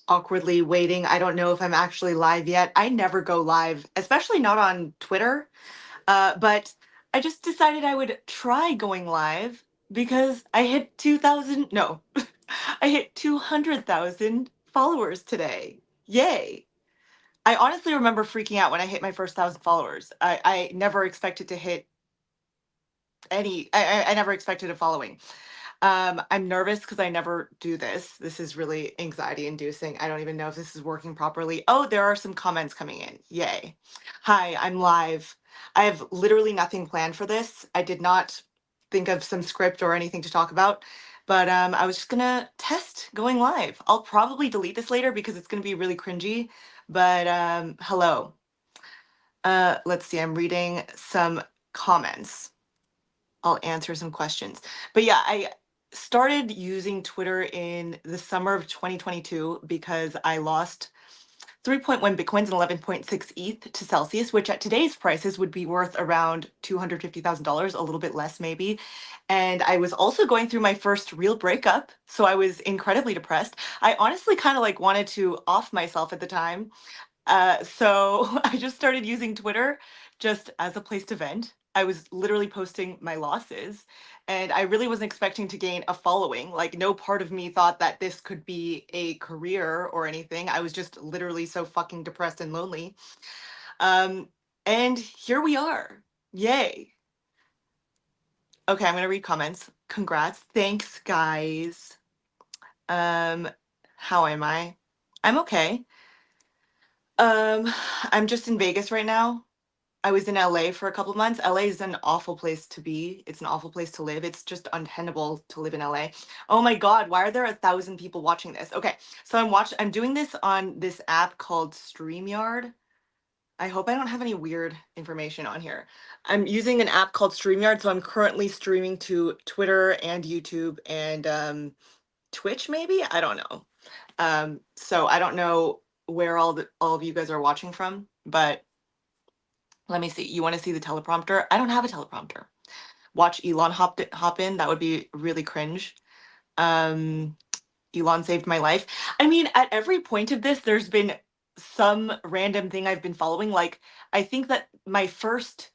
awkwardly waiting. I don't know if I'm actually live yet. I never go live, especially not on Twitter. But I just decided I would try going live because I hit 2,000. No, I hit 200,000 followers today. Yay. I honestly remember freaking out when I hit my first 1,000 followers. I never expected to hit I never expected a following. I'm nervous because I never do this. This is really anxiety inducing. I don't even know if this is working properly. Oh, there are some comments coming in. Yay. Hi, I'm live. I have literally nothing planned for this. I did not think of some script or anything to talk about, but I was just gonna test going live. I'll probably delete this later because it's gonna be really cringy, but hello. Let's see, I'm reading some comments. I'll answer some questions. But yeah, I started using Twitter in the summer of 2022 because I lost 3.1 Bitcoins and 11.6 ETH to Celsius, which at today's prices would be worth around $250,000, a little bit less maybe. And I was also going through my first real breakup, so I was incredibly depressed. I honestly kind of like wanted to off myself at the time, so I just started using Twitter just as a place to vent. I was literally posting my losses, and I really wasn't expecting to gain a following. Like, no part of me thought that this could be a career or anything. I was just literally so fucking depressed and lonely. Um, and here we are. Yay. Okay, I'm gonna read comments. Congrats. Thanks, guys. Um, how am I? I'm okay. Um, I'm just in Vegas right now. I was in LA for a couple of months. LA is an awful place to be. It's an awful place to live. It's just untenable to live in LA. Oh my God, why are there 1,000 people watching this? Okay, so I'm doing this on this app called StreamYard. I hope I don't have any weird information on here. I'm using an app called StreamYard, so I'm currently streaming to Twitter and YouTube and Twitch, maybe? I don't know. So I don't know where all of you guys are watching from, but let me see. You want to see the teleprompter? I don't have a teleprompter. Watch Elon hop in. That would be really cringe. Um, Elon saved my life. I mean, at every point of this, there's been some random thing I've been following. Like, I think that my first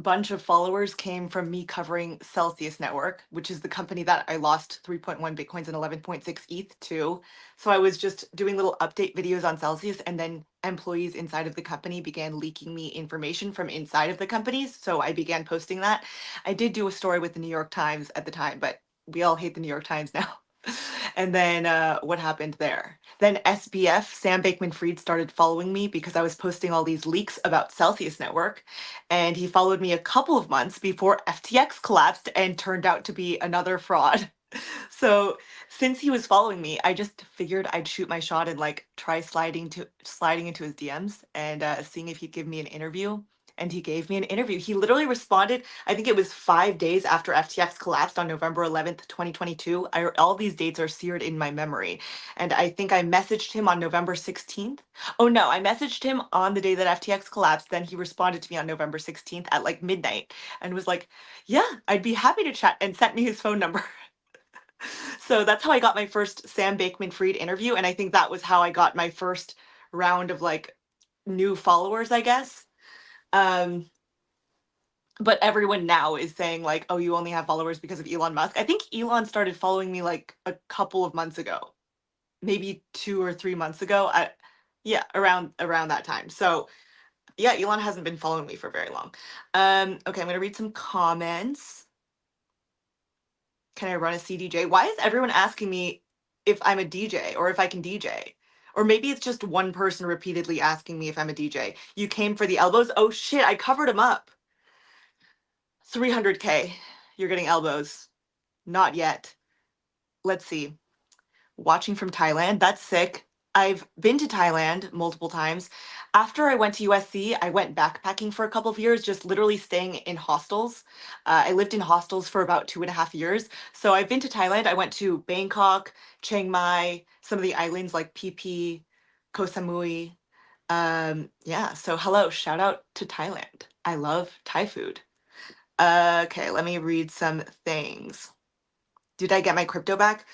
bunch of followers came from me covering Celsius Network, which is the company that I lost 3.1 Bitcoins and 11.6 ETH to. So I was just doing little update videos on Celsius, and then employees inside of the company began leaking me information from inside of the companies. So I began posting that. I did do a story with the New York Times at the time, but we all hate the New York Times now. And then what happened there? Then SBF, Sam Bankman Fried, started following me because I was posting all these leaks about Celsius Network. And he followed me a couple of months before FTX collapsed and turned out to be another fraud. So since he was following me, I just figured I'd shoot my shot and like try sliding into his DMs and seeing if he'd give me an interview. And he gave me an interview. He literally responded, I think it was 5 days after FTX collapsed on November 11th, 2022. All these dates are seared in my memory. And I think I messaged him on November 16th. Oh no, I messaged him on the day that FTX collapsed. Then he responded to me on November 16th at like midnight and was like, yeah, I'd be happy to chat, and sent me his phone number. So that's how I got my first Sam Bankman Fried interview. And I think that was how I got my first round of like new followers, I guess. Um, but everyone now is saying like, oh, you only have followers because of Elon Musk. I think Elon started following me like a couple of months ago, maybe 2 or 3 months ago. Yeah, around that time. So yeah, Elon hasn't been following me for very long. Okay, I'm gonna read some comments. Can I run a CDJ? Why is everyone asking me if I'm a DJ or if I can DJ? Or maybe it's just one person repeatedly asking me if I'm a DJ. You came for the elbows? Oh shit, I covered him up. 300K. You're getting elbows. Not yet. Let's see. Watching from Thailand. That's sick. I've been to Thailand multiple times. After I went to USC, I went backpacking for a couple of years, just literally staying in hostels. I lived in hostels for about 2.5 years. So I've been to Thailand. I went to Bangkok, Chiang Mai, some of the islands like Phi Phi, Koh Samui. Yeah, so hello, shout out to Thailand. I love Thai food. Okay, let me read some things. Did I get my crypto back?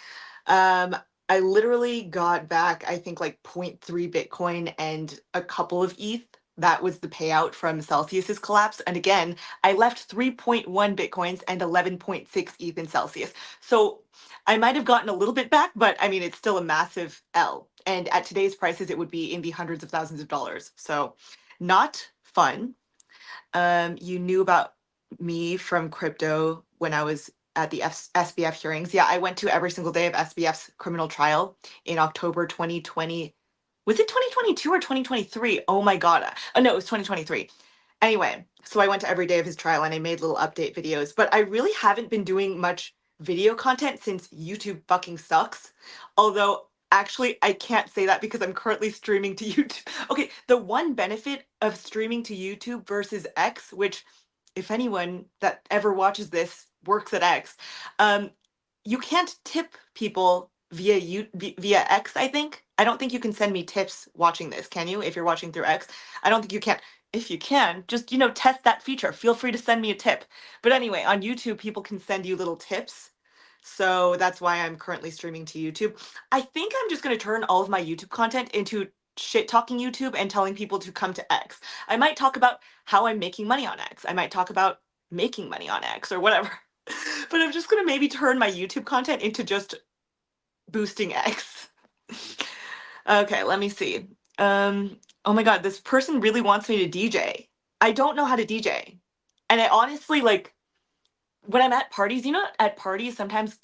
Um, I literally got back, I think like zero point 0.3 Bitcoin and a couple of ETH. That was the payout from Celsius's collapse. And again, I left 3.1 Bitcoins and 11.6 ETH in Celsius. So I might have gotten a little bit back, but I mean, it's still a massive L. And at today's prices, it would be in the hundreds of thousands of dollars. So not fun. You knew about me from crypto when I was at the SBF hearings. Yeah, I went to every single day of SBF's criminal trial in October 2020. Was it 2022 or 2023? Oh my God. Oh no, it was 2023. Anyway, so I went to every day of his trial and I made little update videos, but I really haven't been doing much video content since YouTube fucking sucks. Although actually I can't say that because I'm currently streaming to YouTube. Okay, the one benefit of streaming to YouTube versus X, which if anyone that ever watches this works at X, um, you can't tip people via X, I think. I don't think you can send me tips watching this, can you? If you're watching through X, I don't think you can. If you can, just test that feature. Feel free to send me a tip. But anyway, on YouTube, people can send you little tips. So that's why I'm currently streaming to YouTube. I think I'm just going to turn all of my YouTube content into shit talking YouTube and telling people to come to X. I might talk about how I'm making money on X. I might talk about making money on X or whatever. But I'm just going to maybe turn my YouTube content into just boosting X. Okay, let me see. Oh my God, this person really wants me to DJ. I don't know how to DJ. And I honestly like when I'm at parties, at parties sometimes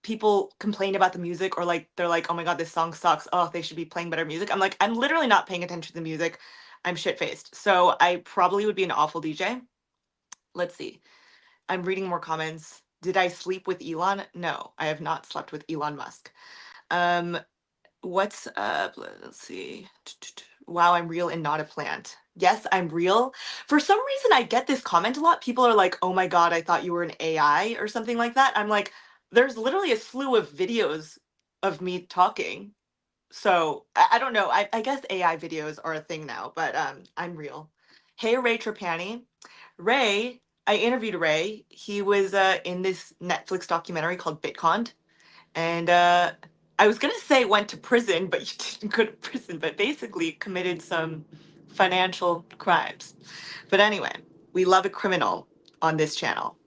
people complain about the music or like they're like, "Oh my God, this song sucks. Oh, they should be playing better music." I'm like, I'm literally not paying attention to the music. I'm shit-faced. So I probably would be an awful DJ. Let's see. I'm reading more comments. Did I sleep with Elon? No, I have not slept with Elon Musk. Um, what's up? Let's see. Wow, I'm real and not a plant. Yes, I'm real. For some reason, I get this comment a lot. People are like, "Oh my God, I thought you were an AI or something like that." I'm like, there's literally a slew of videos of me talking. So I don't know. I guess AI videos are a thing now, but I'm real. Hey, Ray Trapani. Ray, I interviewed Ray. He was in this Netflix documentary called Bitcoin. And I was gonna say went to prison, but you didn't go to prison, but basically committed some financial crimes. But anyway, we love a criminal on this channel.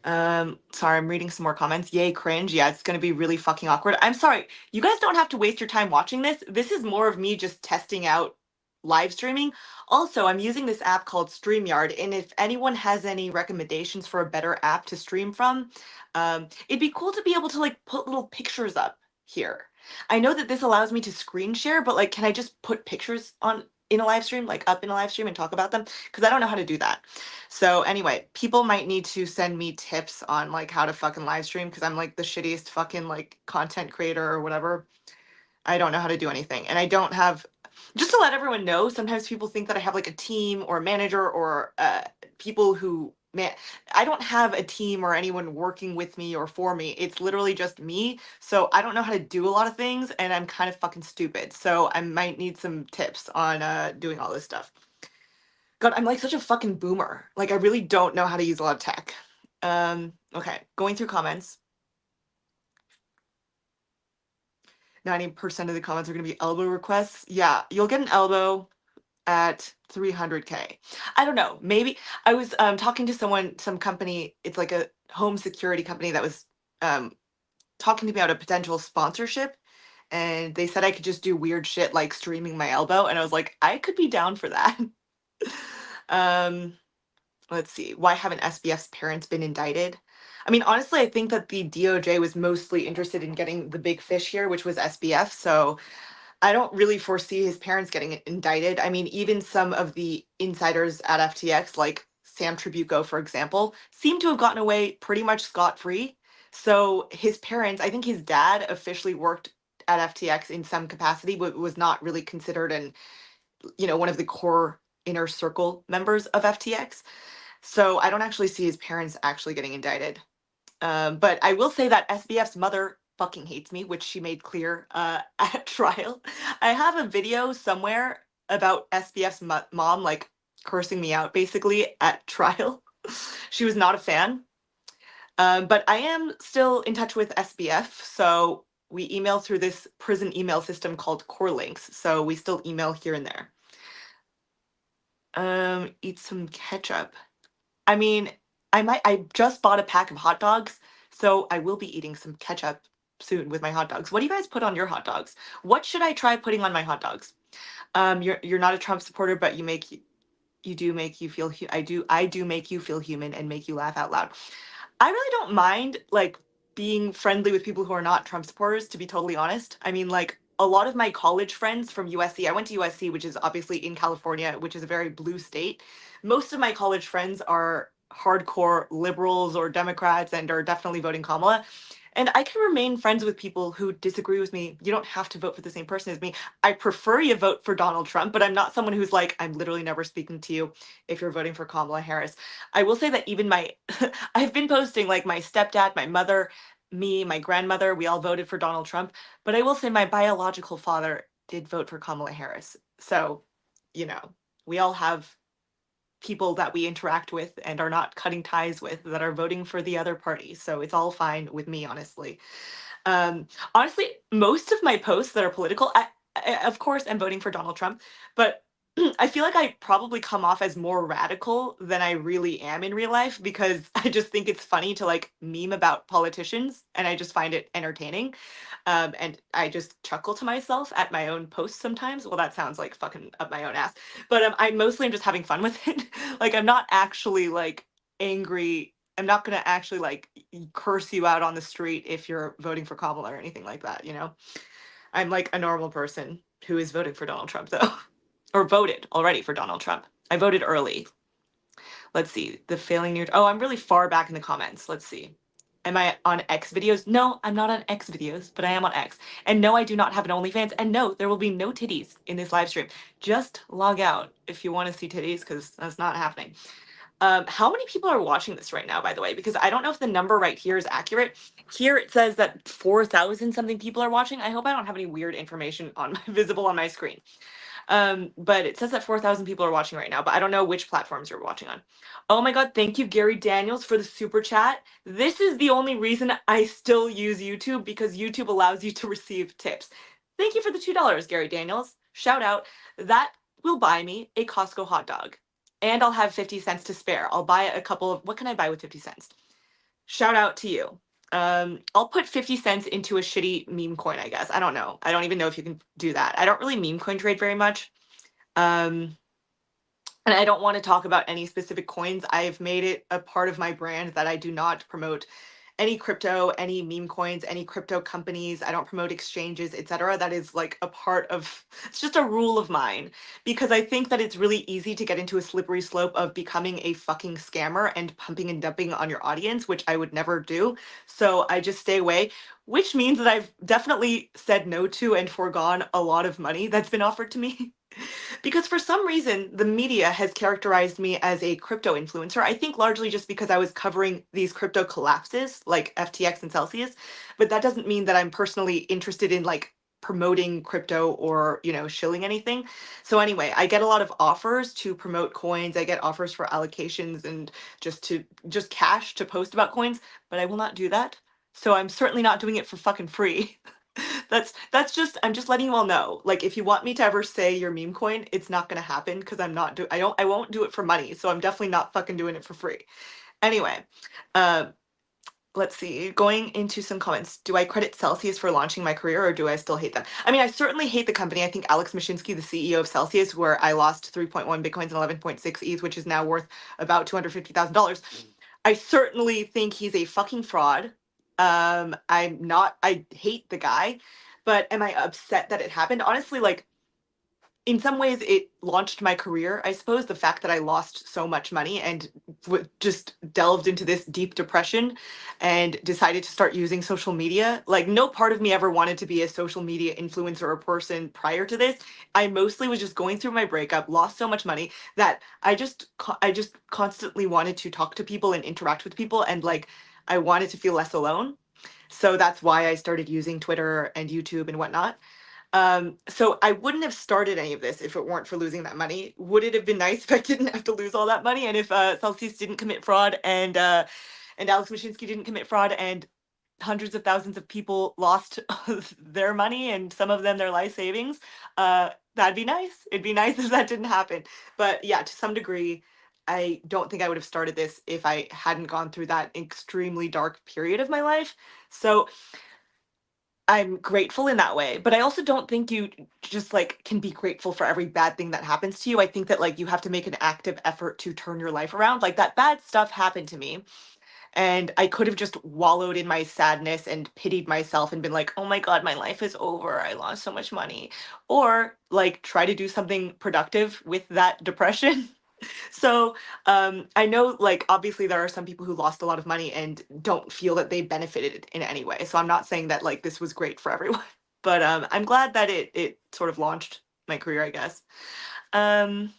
Sorry, I'm reading some more comments. Yay, cringe. Yeah, it's gonna be really fucking awkward. I'm sorry. You guys don't have to waste your time watching this. This is more of me just testing out live streaming. Also, I'm using this app called StreamYard, and if anyone has any recommendations for a better app to stream from, it'd be cool to be able to like put little pictures up here. I know that this allows me to screen share, but like, can I just put pictures on in a live stream, like up in a live stream and talk about them? Because I don't know how to do that. So anyway, people might need to send me tips on like how to fucking live stream because I'm like the shittiest fucking like content creator or whatever. I don't know how to do anything. And I don't have, just to let everyone know, sometimes people think that I have like a team or a manager or people who, man, I don't have a team or anyone working with me or for me. It's literally just me. So I don't know how to do a lot of things and I'm kind of fucking stupid. So I might need some tips on doing all this stuff. God, I'm like such a fucking boomer. Like I really don't know how to use a lot of tech. Okay, going through comments. 90% of the comments are gonna be elbow requests. Yeah, you'll get an elbow at 300K. I don't know. Maybe I was talking to someone, some company. It's like a home security company that was um, talking to me about a potential sponsorship, and they said I could just do weird shit like streaming my elbow, and I was like, I could be down for that. um, let's see. Why haven't SBF's parents been indicted? I mean, honestly, I think that the DOJ was mostly interested in getting the big fish here, which was SBF. So I don't really foresee his parents getting indicted. I mean, even some of the insiders at FTX, like Sam Trabucco, for example, seem to have gotten away pretty much scot-free. So his parents, I think his dad officially worked at FTX in some capacity, but was not really considered one of the core inner circle members of FTX. So I don't actually see his parents actually getting indicted. But I will say that SBF's mother fucking hates me, which she made clear at trial. I have a video somewhere about SBF's mom like cursing me out basically at trial. She was not a fan. But I am still in touch with SBF, so we email through this prison email system called Core Links, so we still email here and there. Eat some ketchup. I mean, I just bought a pack of hot dogs, so I will be eating some ketchup soon with my hot dogs. What do you guys put on your hot dogs? What should I try putting on my hot dogs? You're not a Trump supporter, but you do make you feel I do make you feel human and make you laugh out loud. I really don't mind like being friendly with people who are not Trump supporters, to be totally honest. I mean, like a lot of my college friends from USC, I went to USC, which is obviously in California, which is a very blue state. Most of my college friends are hardcore liberals or Democrats and are definitely voting Kamala. And I can remain friends with people who disagree with me. You don't have to vote for the same person as me. I prefer you vote for Donald Trump, but I'm not someone who's like, I'm literally never speaking to you if you're voting for Kamala Harris. I will say that even my, I've been posting like my stepdad, my mother, me, my grandmother, we all voted for Donald Trump. But I will say my biological father did vote for Kamala Harris. So, you know, we all have people that we interact with and are not cutting ties with that are voting for the other party. So it's all fine with me, honestly. Honestly, most of my posts that are political, of course, I'm voting for Donald Trump, but I feel like I probably come off as more radical than I really am in real life because I just think it's funny to like meme about politicians and I just find it entertaining. And I just chuckle to myself at my own posts sometimes. Well, that sounds like fucking up my own ass, but I mostly am just having fun with it. Like, I'm not actually like angry. I'm not gonna actually like curse you out on the street if you're voting for Kamala or anything like that, you know? I'm like a normal person who is voting for Donald Trump though. Or voted already for Donald Trump. I voted early. Let's see. The failing near. Oh, I'm really far back in the comments. Let's see. Am I on X videos? No, I'm not on X videos, but I am on X. And no, I do not have an OnlyFans. And no, there will be no titties in this live stream. Just log out if you want to see titties, because that's not happening. How many people are watching this right now, by the way? Because I don't know if the number right here is accurate. Here it says that 4,000 something people are watching. I hope I don't have any weird information on visible on my screen. But it says that 4,000 people are watching right now, but I don't know which platforms you're watching on. Oh my God, thank you, Gary Daniels, for the super chat. This is the only reason I still use YouTube because YouTube allows you to receive tips. Thank you for the $2, Gary Daniels. Shout out. That will buy me a Costco hot dog. And I'll have 50 cents to spare. I'll buy a couple of, what can I buy with 50 cents? Shout out to you. I'll put 50 cents into a shitty meme coin, I guess. I don't know. I don't even know if you can do that. I don't really meme coin trade very much. And I don't want to talk about any specific coins. I've made it a part of my brand that I do not promote any crypto, any meme coins, any crypto companies. I don't promote exchanges, etc. That is like a part of, it's just a rule of mine because I think that it's really easy to get into a slippery slope of becoming a fucking scammer and pumping and dumping on your audience, which I would never do. So I just stay away, which means that I've definitely said no to and foregone a lot of money that's been offered to me. Because for some reason, the media has characterized me as a crypto influencer. I think largely just because I was covering these crypto collapses like FTX and Celsius. But that doesn't mean that I'm personally interested in like promoting crypto or, you know, shilling anything. So anyway, I get a lot of offers to promote coins. I get offers for allocations and just cash to post about coins, but I will not do that. So I'm certainly not doing it for fucking free. That's just I'm just letting you all know. Like if you want me to ever say your meme coin, it's not gonna happen because I won't do it for money. So I'm definitely not fucking doing it for free. Anyway, uh, let's see. Going into some comments. Do I credit Celsius for launching my career or do I still hate them? I mean, I certainly hate the company. I think Alex Mashinsky, the CEO of Celsius, where I lost 3.1 Bitcoins and 11.6 ETH, which is now worth about $250,000. I certainly think he's a fucking fraud. I hate the guy, but am I upset that it happened? Honestly, like in some ways it launched my career. I suppose the fact that I lost so much money and just delved into this deep depression and decided to start using social media. Like no part of me ever wanted to be a social media influencer or person prior to this. I mostly was just going through my breakup, lost so much money that I just constantly wanted to talk to people and interact with people and like I wanted to feel less alone. So that's why I started using Twitter and YouTube and whatnot. So I wouldn't have started any of this if it weren't for losing that money. Would it have been nice if I didn't have to lose all that money and if Celsius didn't commit fraud and Alex Mashinsky didn't commit fraud and hundreds of thousands of people lost their money and some of them their life savings, that'd be nice. It'd be nice if that didn't happen. But yeah, to some degree, I don't think I would have started this if I hadn't gone through that extremely dark period of my life. So I'm grateful in that way, but I also don't think you just like can be grateful for every bad thing that happens to you. I think that like you have to make an active effort to turn your life around. Like that bad stuff happened to me, and I could have just wallowed in my sadness and pitied myself and been like, "Oh my god, my life is over. I lost so much money." Or like try to do something productive with that depression. So, I know, like, obviously there are some people who lost a lot of money and don't feel that they benefited in any way. So I'm not saying that like this was great for everyone, but I'm glad that it sort of launched my career, I guess. Um,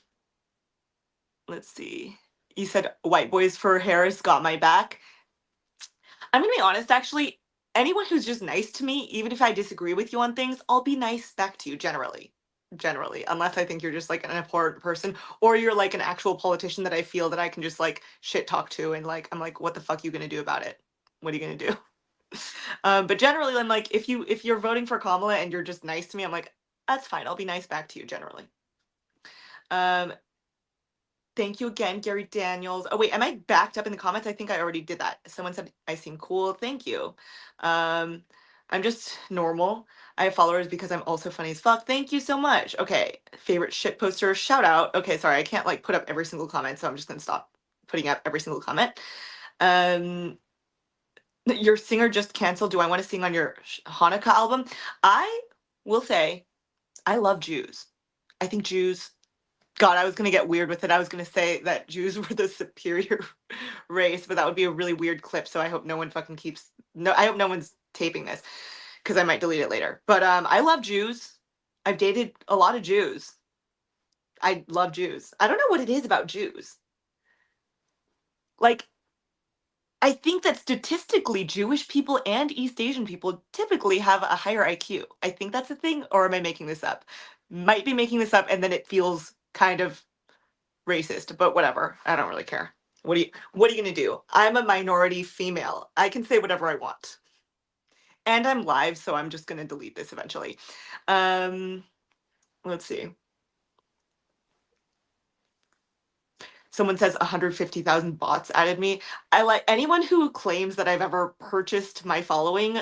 let's see. You said White Boys for Harris got my back. I'm gonna be honest, actually, anyone who's just nice to me, even if I disagree with you on things, I'll be nice back to you generally. Generally, unless I think you're just like an abhorrent person or you're like an actual politician that I feel that I can just like shit talk to and like I'm like, what the fuck you gonna do about it? What are you gonna do? But generally, I'm like, if you're voting for Kamala and you're just nice to me, I'm like, that's fine. I'll be nice back to you generally. Um, Thank you again, Gary Daniels. Oh wait, am I backed up in the comments? I think I already did that. Someone said I seem cool. Thank you. Um, I'm just normal. I have followers because I'm also funny as fuck. Thank you so much. Okay, favorite shit poster, shout out. Okay, sorry, I can't like put up every single comment, so I'm just gonna stop putting up every single comment. Um, your singer just canceled. Do I want to sing on your Hanukkah album? I will say I love Jews. I think Jews, God, I was gonna get weird with it. I was gonna say that Jews were the superior race, but that would be a really weird clip. So I hope no one fucking keeps. No, I hope no one's taping this because I might delete it later. But I love Jews. I've dated a lot of Jews. I love Jews. I don't know what it is about Jews. Like I think that statistically, Jewish people and East Asian people typically have a higher IQ. I think that's a thing, or am I making this up? Might be making this up, and then it feels kind of racist, but whatever. I don't really care. What are you gonna do? I'm a minority female. I can say whatever I want. And I'm live, so I'm just gonna delete this eventually. Um, let's see. Someone says 150,000 bots added me. I like anyone who claims that I've ever purchased my following.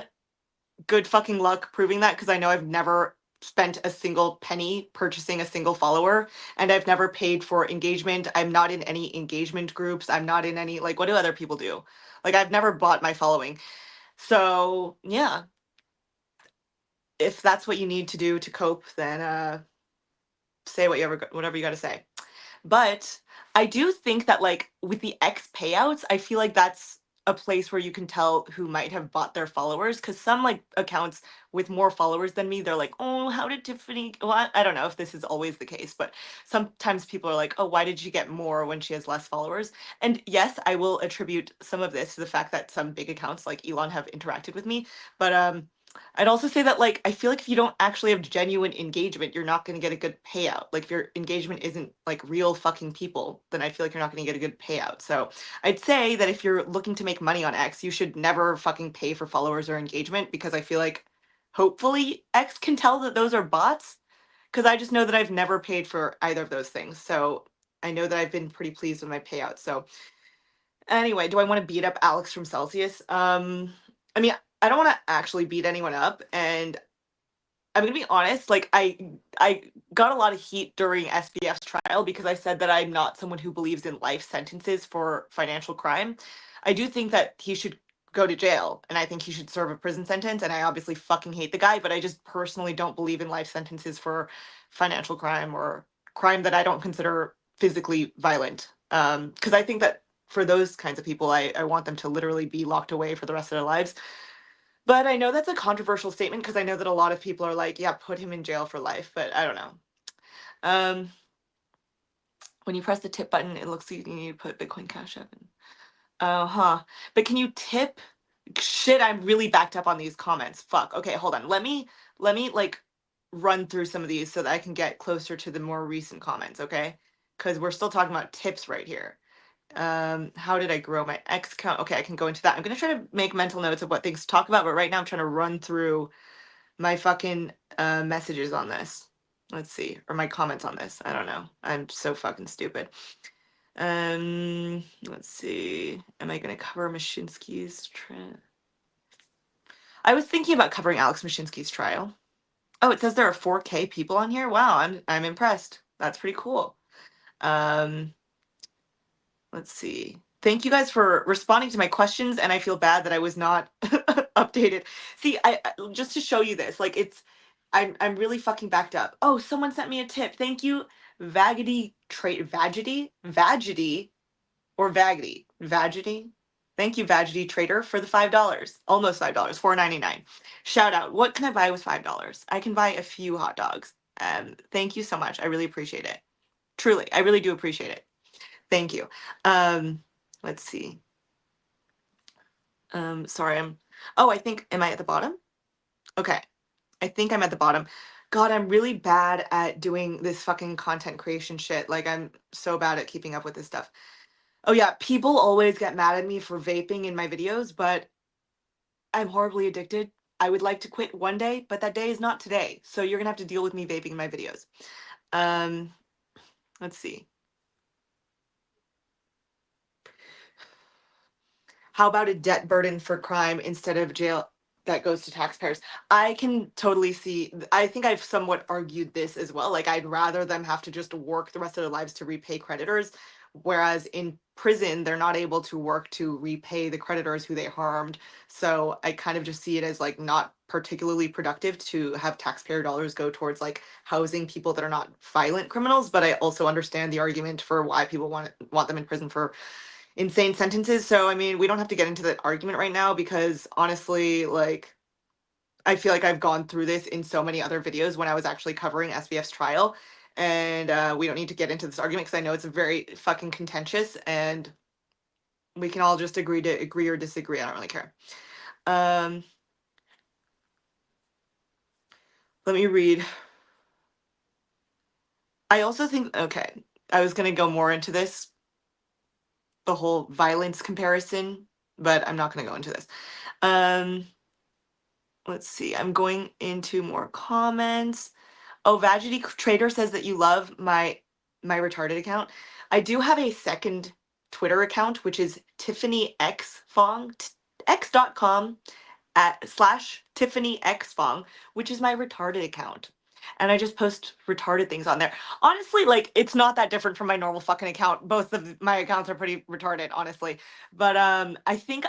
Good fucking luck proving that because I know I've never spent a single penny purchasing a single follower and I've never paid for engagement. I'm not in any engagement groups. I'm not in any like what do other people do? Like I've never bought my following. So, yeah, if that's what you need to do to cope, then say whatever you got to say. But I do think that like with the X payouts, I feel like that's a place where you can tell who might have bought their followers because some like accounts with more followers than me, they're like, oh, how did Tiffany? Well, I don't know if this is always the case, but sometimes people are like, oh, why did she get more when she has less followers? And yes, I will attribute some of this to the fact that some big accounts like Elon have interacted with me, but I'd also say that like I feel like if you don't actually have genuine engagement, you're not going to get a good payout. Like if your engagement isn't like real fucking people, then I feel like you're not going to get a good payout. So I'd say that if you're looking to make money on X, you should never fucking pay for followers or engagement because I feel like hopefully X can tell that those are bots because I just know that I've never paid for either of those things. So I know that I've been pretty pleased with my payout. So anyway, do I want to beat up Alex from Celsius? I mean, I don't want to actually beat anyone up, and I'm gonna be honest. Like, I got a lot of heat during SBF's trial because I said that I'm not someone who believes in life sentences for financial crime. I do think that he should go to jail, and I think he should serve a prison sentence. And I obviously fucking hate the guy, but I just personally don't believe in life sentences for financial crime or crime that I don't consider physically violent. Because I think that for those kinds of people, I want them to literally be locked away for the rest of their lives. But I know that's a controversial statement because I know that a lot of people are like, yeah, put him in jail for life, but I don't know. Um, when you press the tip button, it looks like you need to put Bitcoin Cash App in. Uh-huh. But can you tip? Shit, I'm really backed up on these comments. Fuck. Okay, hold on. Let me like run through some of these so that I can get closer to the more recent comments, okay? Because we're still talking about tips right here. How did I grow my X account? Okay, I can go into that. I'm gonna try to make mental notes of what things to talk about, but right now I'm trying to run through my fucking messages on this. Let's see, or my comments on this. I don't know. I'm so fucking stupid. Let's see. Am I gonna cover Mashinsky's trial? I was thinking about covering Alex Mashinsky's trial. Oh, it says there are 4K people on here. Wow, I'm impressed. That's pretty cool. Um, let's see. Thank you guys for responding to my questions, and I feel bad that I was not updated. See, just to show you this, like I'm really fucking backed up. Oh, someone sent me a tip. Thank you, Vagity or Vagity. Thank you, Vagity Trader, for the $5, almost $5, $4.99. Shout out. What can I buy with $5? I can buy a few hot dogs. Thank you so much. I really appreciate it. Truly, I really do appreciate it. Thank you. Let's see. Sorry, I think, am I at the bottom? Okay, I think I'm at the bottom. God, I'm really bad at doing this fucking content creation shit. Like, I'm so bad at keeping up with this stuff. Oh yeah, people always get mad at me for vaping in my videos, but I'm horribly addicted. I would like to quit one day, but that day is not today. So you're gonna have to deal with me vaping in my videos. Um, let's see. How about a debt burden for crime instead of jail that goes to taxpayers? I can totally see. I think I've somewhat argued this as well. Like, I'd rather them have to just work the rest of their lives to repay creditors, whereas in prison, they're not able to work to repay the creditors who they harmed. So I kind of just see it as like not particularly productive to have taxpayer dollars go towards like housing people that are not violent criminals. But I also understand the argument for why people want them in prison for insane sentences. So I mean, we don't have to get into that argument right now because honestly, like I feel like I've gone through this in so many other videos when I was actually covering SBF's trial. And we don't need to get into this argument because I know it's very fucking contentious and we can all just agree to agree or disagree. I don't really care. Um, let me read. I also think, okay, I was going to go more into this, the whole violence comparison, but I'm not going to go into this. Um, let's see. I'm going into more comments. Oh, Vagity Trader says that you love my retarded account. I do have a second Twitter account, which is Tiffany X Fong, x.com / Tiffany X Fong, which is my retarded account. And I just post retarded things on there. Honestly, like it's not that different from my normal fucking account. Both of my accounts are pretty retarded, honestly. But I think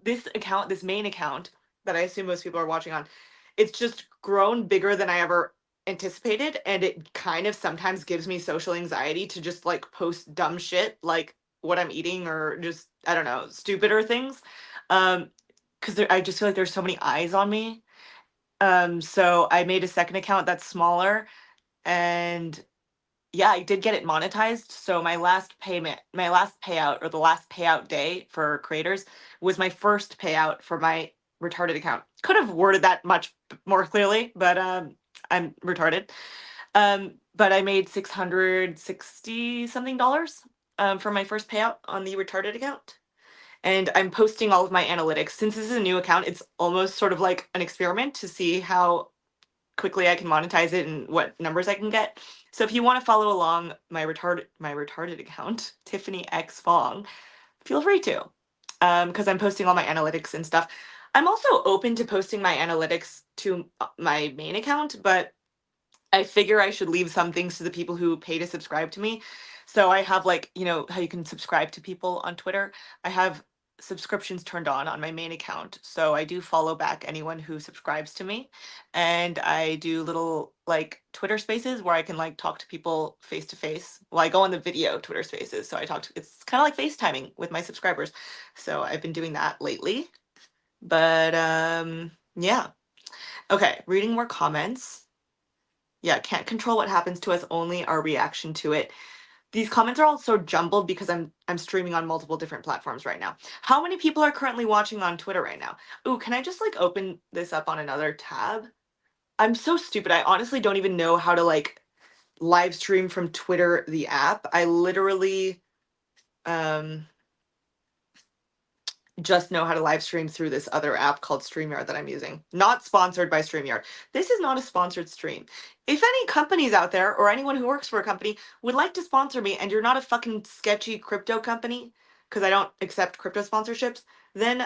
this account, this main account that I assume most people are watching on, it's just grown bigger than I ever anticipated, and it kind of sometimes gives me social anxiety to just like post dumb shit like what I'm eating or just I don't know, stupider things. Because I just feel like there's so many eyes on me. So I made a second account that's smaller, and yeah, I did get it monetized. So my last payout, or the last payout day for creators, was my first payout for my retarded account. Could have worded that much more clearly, but I'm retarded. But I made 660 something dollars for my first payout on the retarded account. And I'm posting all of my analytics. Since this is a new account, it's almost sort of like an experiment to see how quickly I can monetize it and what numbers I can get. So if you want to follow along my retarded account, Tiffany X Fong, feel free to. Because I'm posting all my analytics and stuff. I'm also open to posting my analytics to my main account, but I figure I should leave some things to the people who pay to subscribe to me. So I have like, you know, how you can subscribe to people on Twitter. I have subscriptions turned on my main account. So I do follow back anyone who subscribes to me. And I do little like Twitter spaces where I can like talk to people face to face. Well, I go on the video Twitter spaces. So it's kind of like FaceTiming with my subscribers. So I've been doing that lately. But yeah. Okay, reading more comments. Yeah, can't control what happens to us, only our reaction to it. These comments are all so jumbled because I'm streaming on multiple different platforms right now. How many people are currently watching on Twitter right now? Ooh, can I just like open this up on another tab? I'm so stupid. I honestly don't even know how to like live stream from Twitter the app. I literally Um, just know how to live stream through this other app called StreamYard that I'm using. Not sponsored by StreamYard. This is not a sponsored stream. If any companies out there or anyone who works for a company would like to sponsor me and you're not a fucking sketchy crypto company, because I don't accept crypto sponsorships, then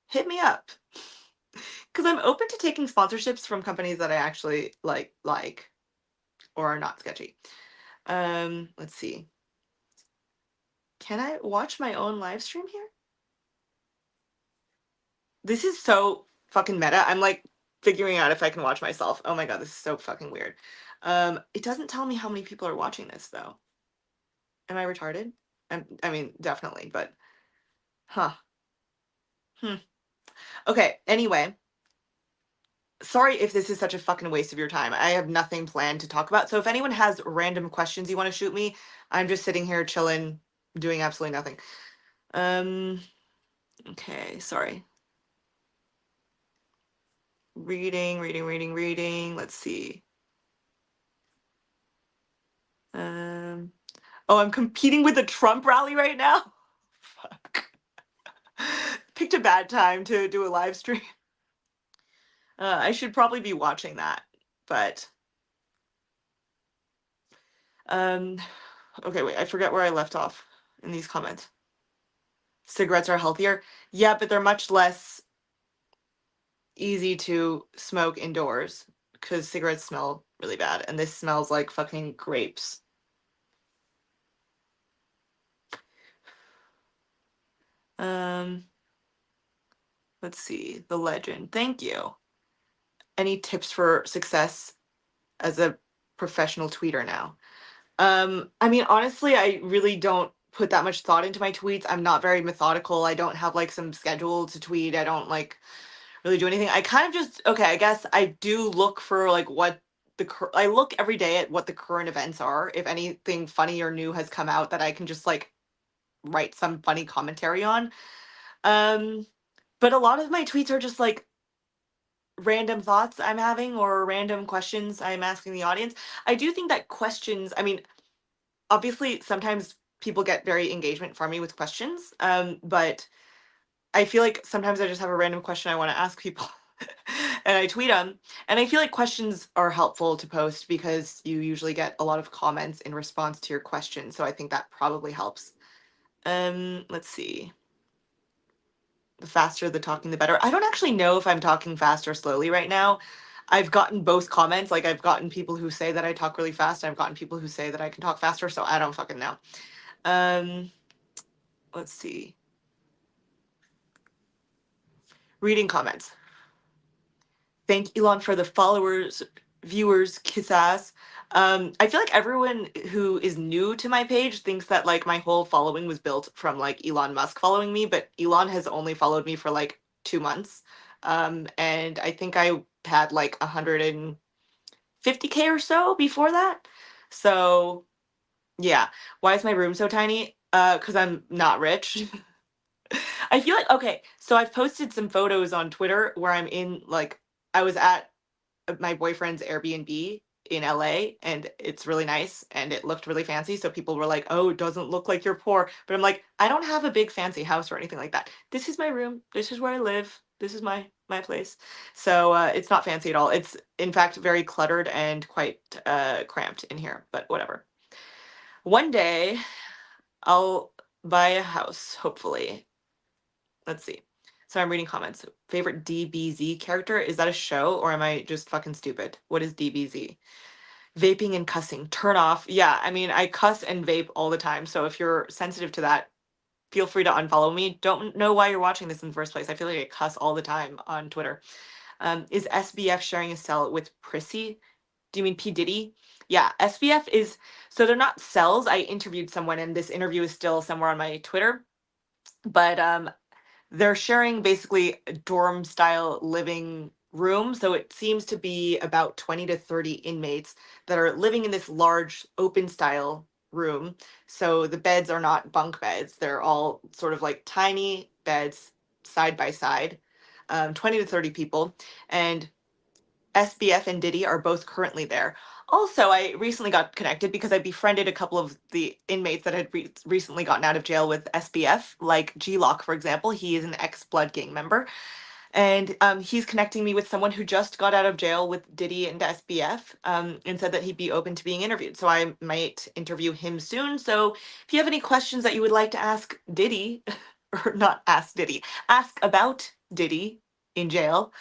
hit me up. Because I'm open to taking sponsorships from companies that I actually like or are not sketchy. Let's see. Can I watch my own live stream here? This is so fucking meta. I'm like figuring out if I can watch myself. Oh my god, this is so fucking weird. It doesn't tell me how many people are watching this though. Am I retarded? I mean, definitely, but huh. Hmm. Okay, anyway, sorry if this is such a fucking waste of your time. I have nothing planned to talk about. So if anyone has random questions you want to shoot me, I'm just sitting here chilling, doing absolutely nothing. Um, okay, sorry. Reading. Let's see. Um, oh, I'm competing with the Trump rally right now. Fuck. Picked a bad time to do a live stream. I should probably be watching that, but um, okay, wait, I forget where I left off in these comments. Cigarettes are healthier. Yeah, but they're much less easy to smoke indoors because cigarettes smell really bad, and this smells like fucking grapes. Um, let's see. The legend. Thank you. Any tips for success as a professional tweeter now? I mean, honestly, I really don't put that much thought into my tweets. I'm not very methodical. I don't have like some schedule to tweet. I don't like really do anything. I kind of just okay, I guess I do look for like what I look every day at what the current events are. If anything funny or new has come out that I can just like write some funny commentary on. Um, but a lot of my tweets are just like random thoughts I'm having or random questions I'm asking the audience. I do think that questions, I mean, obviously sometimes people get very engagement from me with questions, but I feel like sometimes I just have a random question I want to ask people and I tweet them. And I feel like questions are helpful to post because you usually get a lot of comments in response to your question. So I think that probably helps. Let's see. The faster the talking, the better. I don't actually know if I'm talking fast or slowly right now. I've gotten both comments. Like I've gotten people who say that I talk really fast. I've gotten people who say that I can talk faster. So I don't fucking know. Um, let's see. Reading comments. Thank Elon for the followers, viewers, kiss ass. I feel like everyone who is new to my page thinks that like my whole following was built from like Elon Musk following me, but Elon has only followed me for like 2 months. And I think I had like 150K or so before that. So yeah. Why is my room so tiny? Because I'm not rich. I feel like okay, so I've posted some photos on Twitter where I'm in like I was at my boyfriend's Airbnb in LA and it's really nice and it looked really fancy. So people were like, "Oh, it doesn't look like you're poor." But I'm like, I don't have a big fancy house or anything like that. This is my room. This is where I live. This is my place. So it's not fancy at all. It's in fact very cluttered and quite cramped in here. But whatever. One day I'll buy a house, hopefully. Let's see. So I'm reading comments. Favorite DBZ character? Is that a show or am I just fucking stupid? What is DBZ? Vaping and cussing. Turn off. Yeah, I mean, I cuss and vape all the time. So if you're sensitive to that, feel free to unfollow me. Don't know why you're watching this in the first place. I feel like I cuss all the time on Twitter. Is SBF sharing a cell with Prissy? Do you mean P. Diddy? Yeah, SBF is, so they're not cells. I interviewed someone and this interview is still somewhere on my Twitter. But they're sharing basically a dorm style living room. So it seems to be about 20 to 30 inmates that are living in this large open style room. So the beds are not bunk beds, they're all sort of like tiny beds side by side, 20 to 30 people. And SBF and Diddy are both currently there. Also, I recently got connected because I befriended a couple of the inmates that had recently gotten out of jail with SBF, like G Lock, for example. He is an ex Blood Gang member. And he's connecting me with someone who just got out of jail with Diddy and SBF, and said that he'd be open to being interviewed. So I might interview him soon. So if you have any questions that you would like to ask Diddy, or not ask Diddy, ask about Diddy in jail,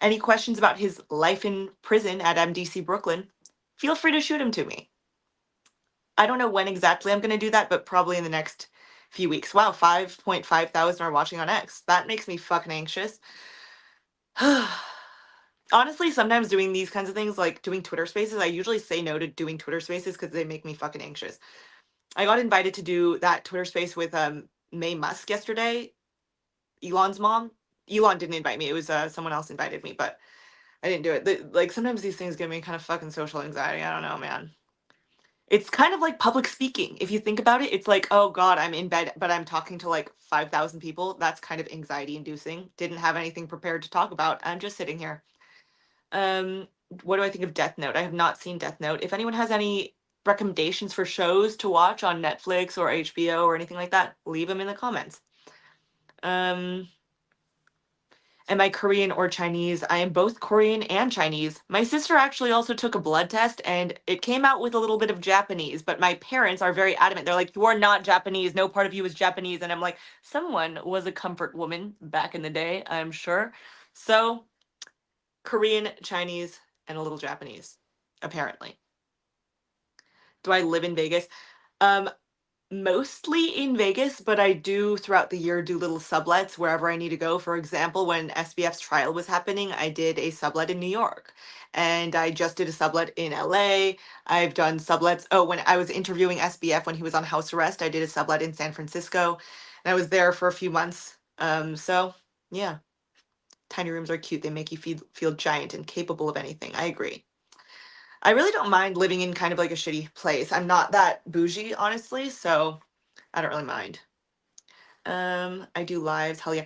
any questions about his life in prison at MDC Brooklyn, feel free to shoot him to me. I don't know when exactly I'm going to do that, but probably in the next few weeks. Wow, 5.5 thousand are watching on X. That makes me fucking anxious. Honestly, sometimes doing these kinds of things, like doing Twitter Spaces, I usually say no to doing Twitter Spaces because they make me fucking anxious. I got invited to do that Twitter Space with May Musk yesterday, Elon's mom. Elon didn't invite me. It was someone else invited me, but I didn't do it. Like sometimes these things give me kind of fucking social anxiety. I don't know, man. It's kind of like public speaking. If you think about it, it's like, oh God, I'm in bed, but I'm talking to like 5,000 people. That's kind of anxiety inducing. Didn't have anything prepared to talk about. I'm just sitting here. Um, what do I think of Death Note? I have not seen Death Note. If anyone has any recommendations for shows to watch on Netflix or HBO or anything like that, leave them in the comments. Um, Am I Korean or Chinese? I am both Korean and Chinese. My sister actually also took a blood test and it came out with a little bit of Japanese, but my parents are very adamant. They're like, you are not Japanese. No part of you is Japanese. And I'm like, someone was a comfort woman back in the day, I'm sure. So, Korean, Chinese, and a little Japanese, apparently. Do I live in Vegas? Um, Mostly in Vegas, but I do throughout the year do little sublets wherever I need to go. For example, when SBF's trial was happening, I did a sublet in New York, and I just did a sublet in LA. I've done sublets. Oh, when I was interviewing SBF when he was on house arrest, I did a sublet in San Francisco, and I was there for a few months. So yeah, tiny rooms are cute. They make you feel giant and capable of anything. I agree. I really don't mind living in kind of like a shitty place. I'm not that bougie, honestly, so I don't really mind. I do lives. Hell yeah.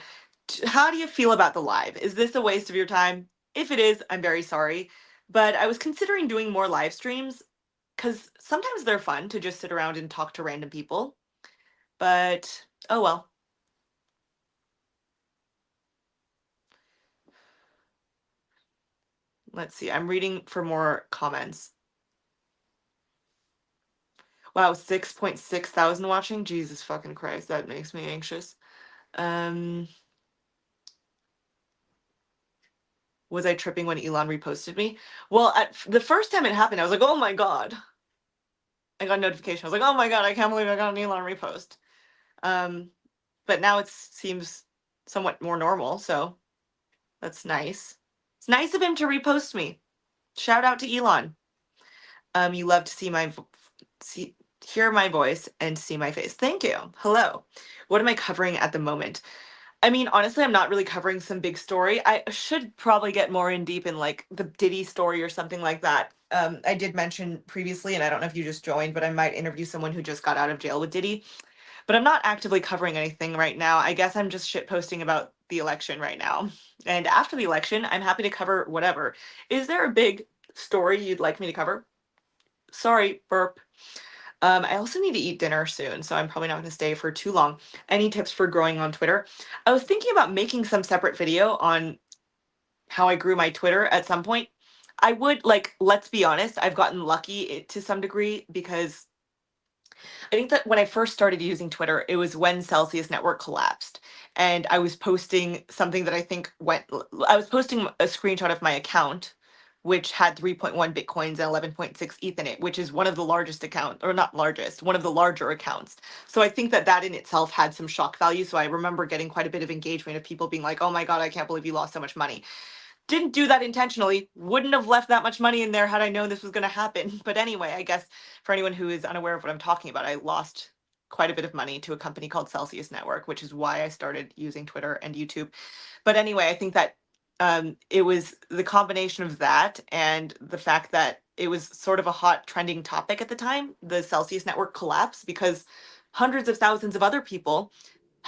How do you feel about the live? Is this a waste of your time? If it is, I'm very sorry. But I was considering doing more live streams because sometimes they're fun to just sit around and talk to random people. But oh well. Let's see. I'm reading for more comments. Wow, 6.6 thousand watching. Jesus fucking Christ, that makes me anxious. Um, was I tripping when Elon reposted me? Well, at the first time it happened, I was like, oh my God. I got a notification. I was like, oh my God, I can't believe I got an Elon repost. Um, but now it seems somewhat more normal, so that's nice. It's nice of him to repost me. Shout out to Elon. You love to see hear my voice and see my face. Thank you. Hello. What am I covering at the moment? I mean, honestly, I'm not really covering some big story. I should probably get more in deep in like the Diddy story or something like that. I did mention previously, and I don't know if you just joined, but I might interview someone who just got out of jail with Diddy. But I'm not actively covering anything right now. I guess I'm just shit posting about the election right now. And after the election, I'm happy to cover whatever. Is there a big story you'd like me to cover? Sorry, burp. I also need to eat dinner soon, so I'm probably not going to stay for too long. Any tips for growing on Twitter? I was thinking about making some separate video on how I grew my Twitter at some point. I would like, let's be honest, I've gotten lucky to some degree because I think that when I first started using Twitter, it was when Celsius Network collapsed. And I was posting something that I think I was posting a screenshot of my account, which had 3.1 Bitcoins and 11.6 ETH in it, which is one of the largest accounts, or not largest, one of the larger accounts. So I think that that in itself had some shock value. So I remember getting quite a bit of engagement of people being like, oh my God, I can't believe you lost so much money. Didn't do that intentionally. Wouldn't have left that much money in there had I known this was going to happen. But anyway, I guess for anyone who is unaware of what I'm talking about, I lost quite a bit of money to a company called Celsius Network, which is why I started using Twitter and YouTube. But anyway, I think that it was the combination of that and the fact that it was sort of a hot trending topic at the time, the Celsius Network collapse, because hundreds of thousands of other people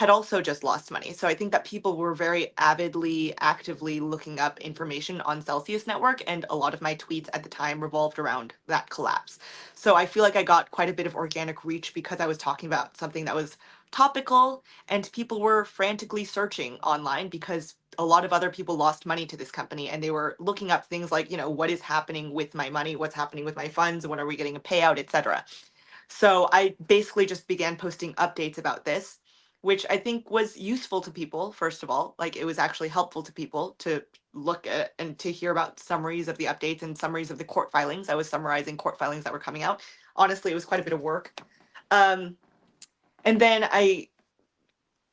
had also just lost money. So I think that people were very avidly, actively looking up information on Celsius Network, and a lot of my tweets at the time revolved around that collapse. So I feel like I got quite a bit of organic reach because I was talking about something that was topical, and people were frantically searching online because a lot of other people lost money to this company, and they were looking up things like, what is happening with my money, what's happening with my funds, when are we getting a payout, etc. So I basically just began posting updates about this, which I think was useful to people, first of all. Like, it was actually helpful to people to look at and to hear about summaries of the updates and summaries of the court filings. I was summarizing court filings that were coming out. Honestly, it was quite a bit of work. Um, and then I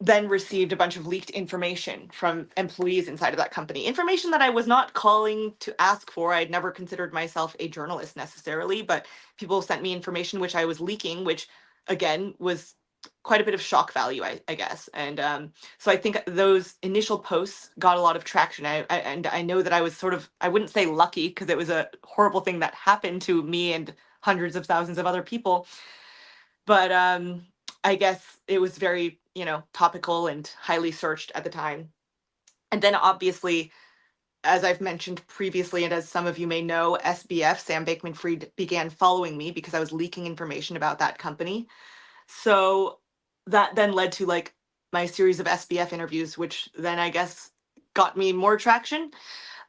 then received a bunch of leaked information from employees inside of that company. Information that I was not calling to ask for. I'd never considered myself a journalist necessarily, but people sent me information which I was leaking, which again was quite a bit of shock value, I guess. And so I think those initial posts got a lot of traction. And I know that I was sort of, I wouldn't say lucky because it was a horrible thing that happened to me and hundreds of thousands of other people. But I guess it was very, topical and highly searched at the time. And then obviously, as I've mentioned previously, and as some of you may know, SBF, Sam Bankman Fried, began following me because I was leaking information about that company. So that then led to like my series of SBF interviews, which then I guess got me more traction.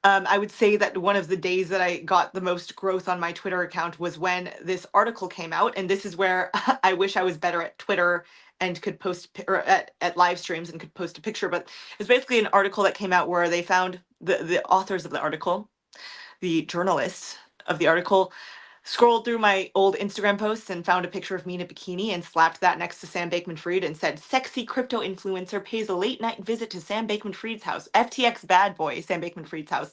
I would say that one of the days that I got the most growth on my Twitter account was when this article came out. And this is where I wish I was better at Twitter and could post or at live streams and could post a picture. But it's basically an article that came out where they found the authors of the article, the journalists of the article, scrolled through my old Instagram posts and found a picture of me in a bikini and slapped that next to Sam Bankman-Fried and said, "Sexy crypto influencer pays a late night visit to Sam Bankman-Fried's house. FTX bad boy, Sam Bankman-Fried's house."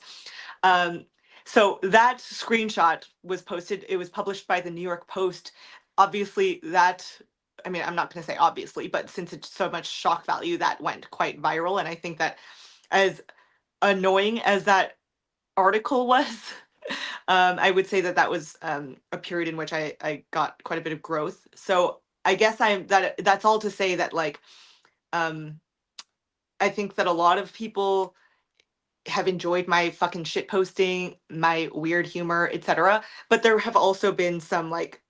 Um, so that screenshot was posted. It was published by the New York Post. Obviously, I mean, I'm not going to say obviously, but since it's so much shock value, that went quite viral. And I think that as annoying as that article was, I would say that that was a period in which I got quite a bit of growth. So I guess that's all to say that like um, I think that a lot of people have enjoyed my fucking shit posting, my weird humor, etc. But there have also been some like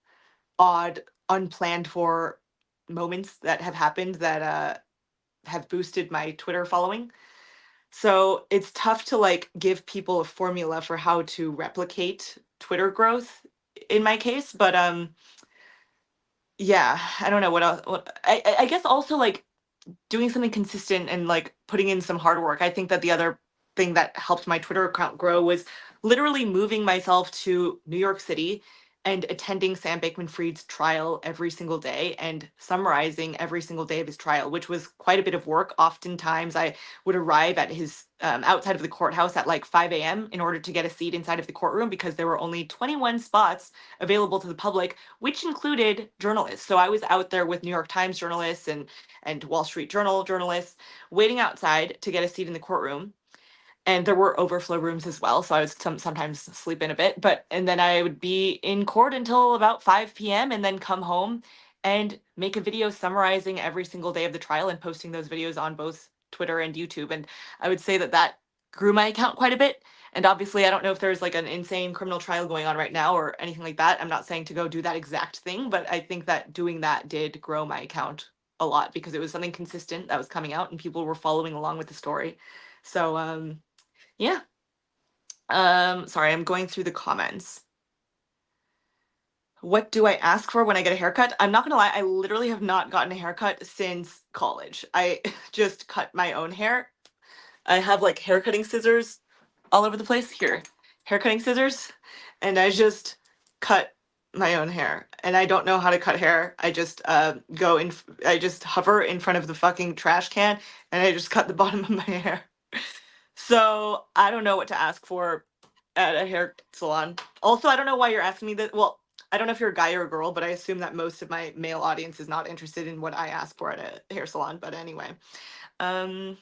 odd, unplanned for moments that have happened that have boosted my Twitter following. So it's tough to like give people a formula for how to replicate Twitter growth in my case, but yeah, I don't know what else. I guess also like doing something consistent and like putting in some hard work. I think that the other thing that helped my Twitter account grow was literally moving myself to New York City and attending Sam Bankman-Fried's trial every single day and summarizing every single day of his trial, which was quite a bit of work. Oftentimes, I would arrive at his outside of the courthouse at like 5 a.m. in order to get a seat inside of the courtroom because there were only 21 spots available to the public, which included journalists. So I was out there with New York Times journalists and Wall Street Journal journalists waiting outside to get a seat in the courtroom. And there were overflow rooms as well, so I would sometimes sleep in a bit. And then I would be in court until about 5 p.m. and then come home and make a video summarizing every single day of the trial and posting those videos on both Twitter and YouTube. And I would say that that grew my account quite a bit. And obviously, I don't know if there's like an insane criminal trial going on right now or anything like that. I'm not saying to go do that exact thing, but I think that doing that did grow my account a lot because it was something consistent that was coming out and people were following along with the story. So yeah. Sorry, I'm going through the comments. What do I ask for when I get a haircut? I'm not gonna lie, I literally have not gotten a haircut since college. I just cut my own hair. I have like hair cutting scissors all over the place. Here, hair cutting scissors, and I just cut my own hair. And I don't know how to cut hair. I just I just hover in front of the fucking trash can and I just cut the bottom of my hair. So I don't know what to ask for at a hair salon. Also, I don't know why you're asking me that. Well, I don't know if you're a guy or a girl, but I assume that most of my male audience is not interested in what I ask for at a hair salon. But anyway, um,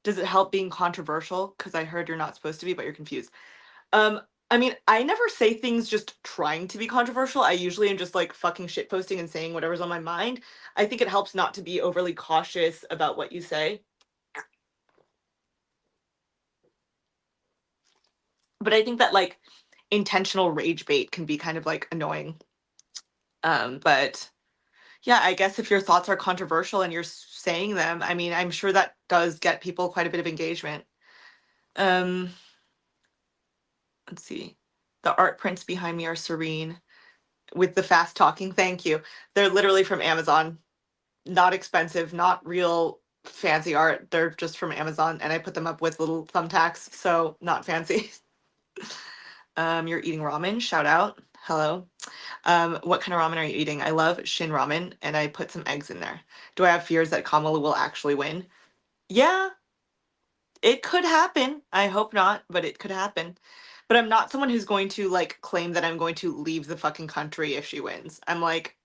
does it help being controversial? Because I heard you're not supposed to be, but you're confused. Um, I mean, I never say things just trying to be controversial. I usually am just like fucking shit posting and saying whatever's on my mind. I think it helps not to be overly cautious about what you say. But I think that like intentional rage bait can be kind of like annoying. But yeah, I guess if your thoughts are controversial and you're saying them, I mean, I'm sure that does get people quite a bit of engagement. Um, let's see. The art prints behind me are serene with the fast talking. Thank you. They're literally from Amazon. Not expensive, not real fancy art. They're just from Amazon and I put them up with little thumbtacks, so not fancy. You're eating ramen. Shout out. Hello. What kind of ramen are you eating? I love Shin ramen and I put some eggs in there. Do I have fears that Kamala will actually win? Yeah, it could happen. I hope not, but it could happen. But I'm not someone who's going to like claim that I'm going to leave the fucking country if she wins. I'm like,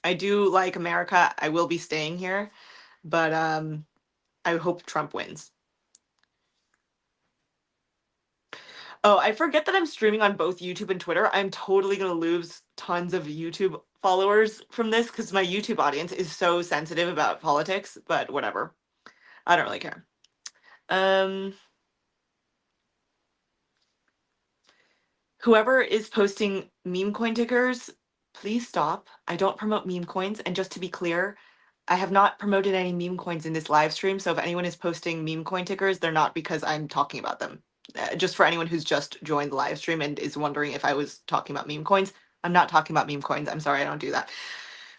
I do like America. I will be staying here, but I hope Trump wins. Oh, I forget that I'm streaming on both YouTube and Twitter. I'm totally gonna lose tons of YouTube followers from this because my YouTube audience is so sensitive about politics, but whatever. I don't really care. Um, Whoever is posting meme coin tickers, please stop. I don't promote meme coins. And just to be clear, I have not promoted any meme coins in this live stream. So if anyone is posting meme coin tickers, they're not because I'm talking about them. Just for anyone who's just joined the live stream and is wondering if I was talking about meme coins, I'm not talking about meme coins. I'm sorry, I don't do that.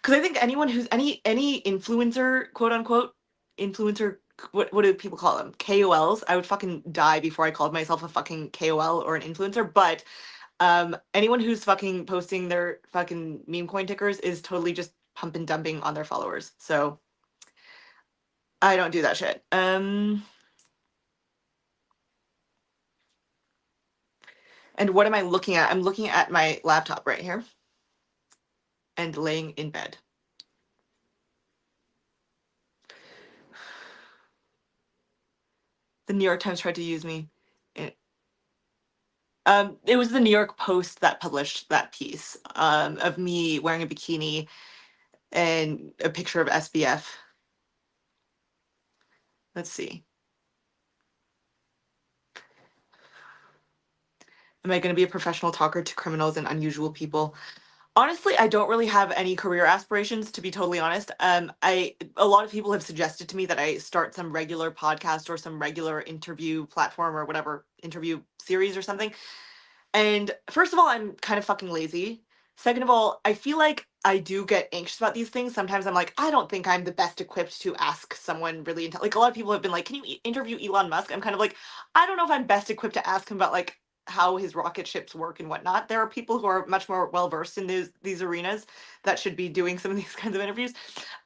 Because I think anyone who's any influencer, quote unquote, influencer, what do people call them? KOLs. I would fucking die before I called myself a fucking KOL or an influencer. But anyone who's fucking posting their fucking meme coin tickers is totally just pump and dumping on their followers. So I don't do that shit. And what am I looking at? I'm looking at my laptop right here and laying in bed. The New York Times tried to use me. It was the New York Post that published that piece of me wearing a bikini and a picture of SBF. Let's see. Am I going to be a professional talker to criminals and unusual people? Honestly, I don't really have any career aspirations, to be totally honest. A lot of people have suggested to me that I start some regular podcast or some regular interview platform or whatever interview series or something. And first of all, I'm kind of fucking lazy. Second of all, I feel like I do get anxious about these things. Sometimes I'm like, I don't think I'm the best equipped to ask someone really like a lot of people have been like, can you interview Elon Musk? I'm kind of like, I don't know if I'm best equipped to ask him about like how his rocket ships work and whatnot. There are people who are much more well versed in these arenas that should be doing some of these kinds of interviews.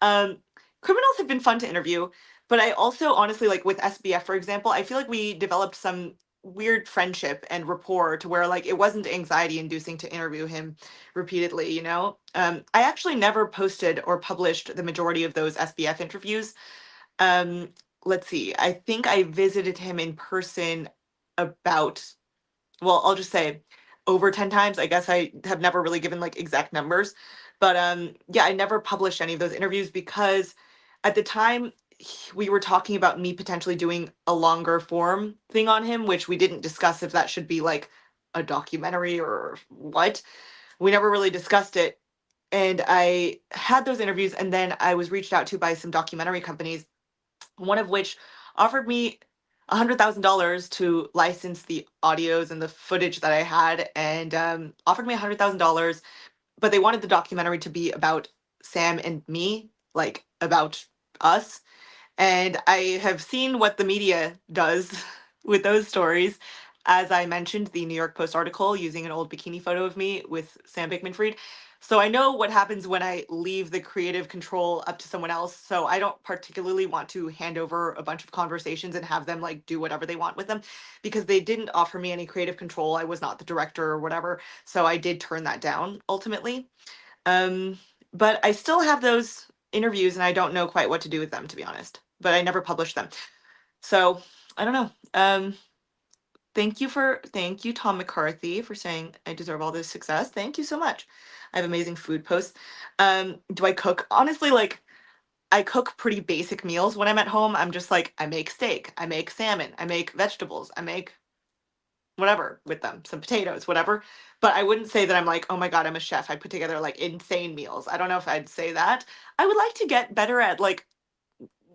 Um, Criminals have been fun to interview, but I also honestly like with SBF, for example, I feel like we developed some weird friendship and rapport to where like it wasn't anxiety inducing to interview him repeatedly, you know. I actually never posted or published the majority of those SBF interviews. um let's see, I think I visited him in person about, well, I'll just say over 10 times. I guess I have never really given like exact numbers, but yeah, I never published any of those interviews because at the time we were talking about me potentially doing a longer form thing on him, which we didn't discuss if that should be like a documentary or what. We never really discussed it. And I had those interviews, and then I was reached out to by some documentary companies, one of which offered me $100,000 to license the audios and the footage that I had, and offered me $100,000, but they wanted the documentary to be about Sam and me, like about us. And I have seen what the media does with those stories. As I mentioned, the New York Post article using an old bikini photo of me with Sam Bickman Fried. So I know what happens when I leave the creative control up to someone else. So I don't particularly want to hand over a bunch of conversations and have them like do whatever they want with them because they didn't offer me any creative control. I was not the director or whatever. So I did turn that down ultimately. Um, but I still have those interviews and I don't know quite what to do with them, to be honest. But I never published them. So I don't know. Thank you, Tom McCarthy, for saying I deserve all this success. Thank you so much. I have amazing food posts. Do I cook? Honestly, like I cook pretty basic meals when I'm at home. I'm just like, I make steak, I make salmon, I make vegetables, I make whatever with them, some potatoes, whatever. But I wouldn't say that I'm like, oh my God, I'm a chef. I put together like insane meals. I don't know if I'd say that. I would like to get better at like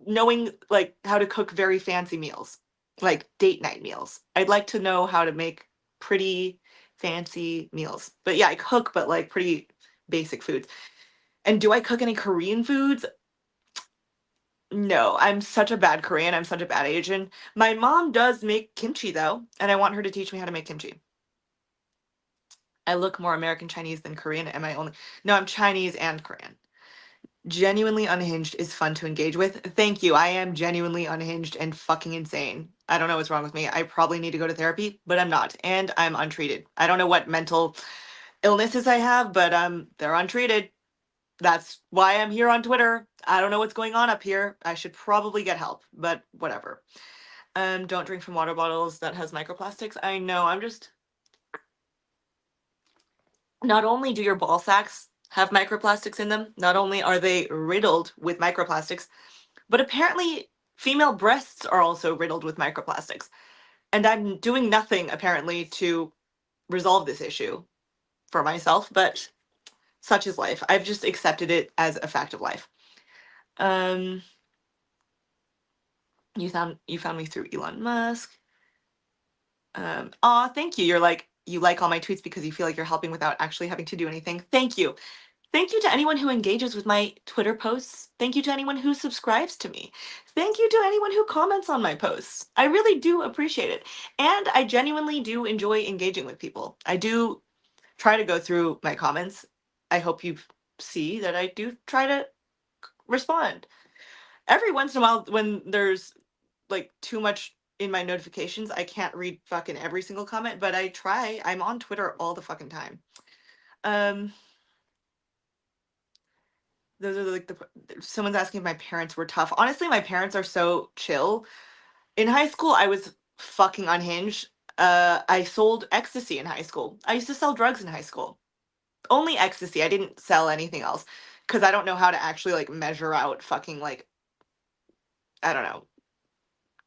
knowing like how to cook very fancy meals, like date night meals. I'd like to know how to make pretty fancy meals. But yeah, I cook, but like pretty basic foods. And do I cook any Korean foods? No, I'm such a bad Korean. I'm such a bad Asian. My mom does make kimchi though, and I want her to teach me how to make kimchi. I look more American Chinese than Korean. Am I only? No, I'm Chinese and Korean. Genuinely unhinged is fun to engage with. Thank you. I am genuinely unhinged and fucking insane. I don't know what's wrong with me. I probably need to go to therapy, but I'm not. And I'm untreated. I don't know what mental illnesses I have, but they're untreated. That's why I'm here on Twitter. I don't know what's going on up here. I should probably get help, but whatever. Don't drink from water bottles that has microplastics. I know. I'm just not only do your ball sacks have microplastics in them, not only are they riddled with microplastics, but apparently female breasts are also riddled with microplastics. And I'm doing nothing apparently to resolve this issue for myself, but such is life. I've just accepted it as a fact of life. Um you found me through Elon Musk. Aw, thank you. You're like you like all my tweets because you feel like you're helping without actually having to do anything. Thank you. Thank you to anyone who engages with my Twitter posts. Thank you to anyone who subscribes to me. Thank you to anyone who comments on my posts. I really do appreciate it. And I genuinely do enjoy engaging with people. I do try to go through my comments. I hope you see that I do try to respond. Every once in a while, when there's like too much in my notifications, I can't read fucking every single comment, but I try. I'm on Twitter all the fucking time. Um, those are like the someone's asking if my parents were tough. Honestly, my parents are so chill. In high school, I was fucking unhinged. I sold ecstasy in high school. I used to sell drugs in high school. Only ecstasy. I didn't sell anything else because I don't know how to actually like measure out fucking like I don't know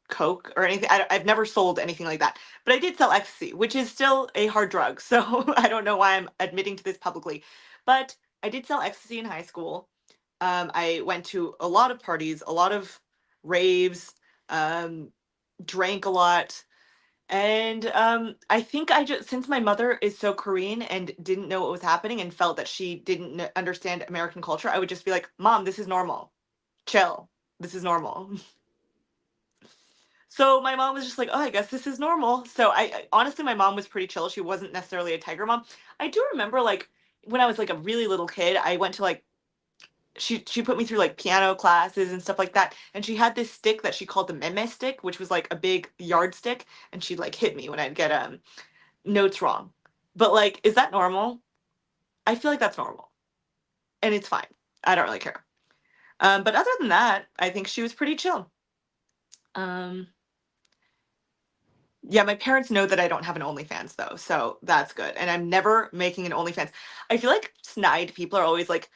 coke or anything. I've never sold anything like that, but I did sell ecstasy, which is still a hard drug. So I don't know why I'm admitting to this publicly, but I did sell ecstasy in high school. I went to a lot of parties, a lot of raves, um, drank a lot. And I think I just, since my mother is so Korean and didn't know what was happening and felt that she didn't understand American culture, I would just be like, Mom, this is normal. Chill. This is normal. So my mom was just like, oh, I guess this is normal. So honestly, my mom was pretty chill. She wasn't necessarily a tiger mom. I do remember like when I was like a really little kid, I went to like she put me through like piano classes and stuff like that. And she had this stick that she called the meme stick, which was like a big yardstick, and she'd like hit me when I'd get notes wrong. But like, is that normal? I feel like that's normal. And it's fine. I don't really care. But other than that, I think she was pretty chill. Um Yeah, my parents know that I don't have an OnlyFans though, so that's good. And I'm never making an OnlyFans. I feel like snide people are always like,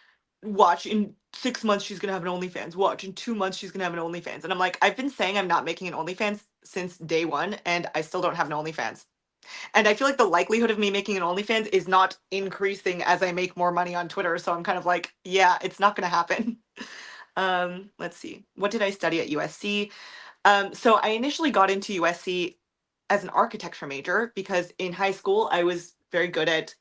watch in 6 months she's gonna have an OnlyFans. Watch in 2 months she's gonna have an OnlyFans. And I'm like, I've been saying I'm not making an OnlyFans since day one, and I still don't have an OnlyFans. And I feel like the likelihood of me making an OnlyFans is not increasing as I make more money on Twitter. So I'm kind of like, yeah, it's not gonna happen. Let's see. What did I study at USC? So I initially got into USC as an architecture major because in high school I was very good at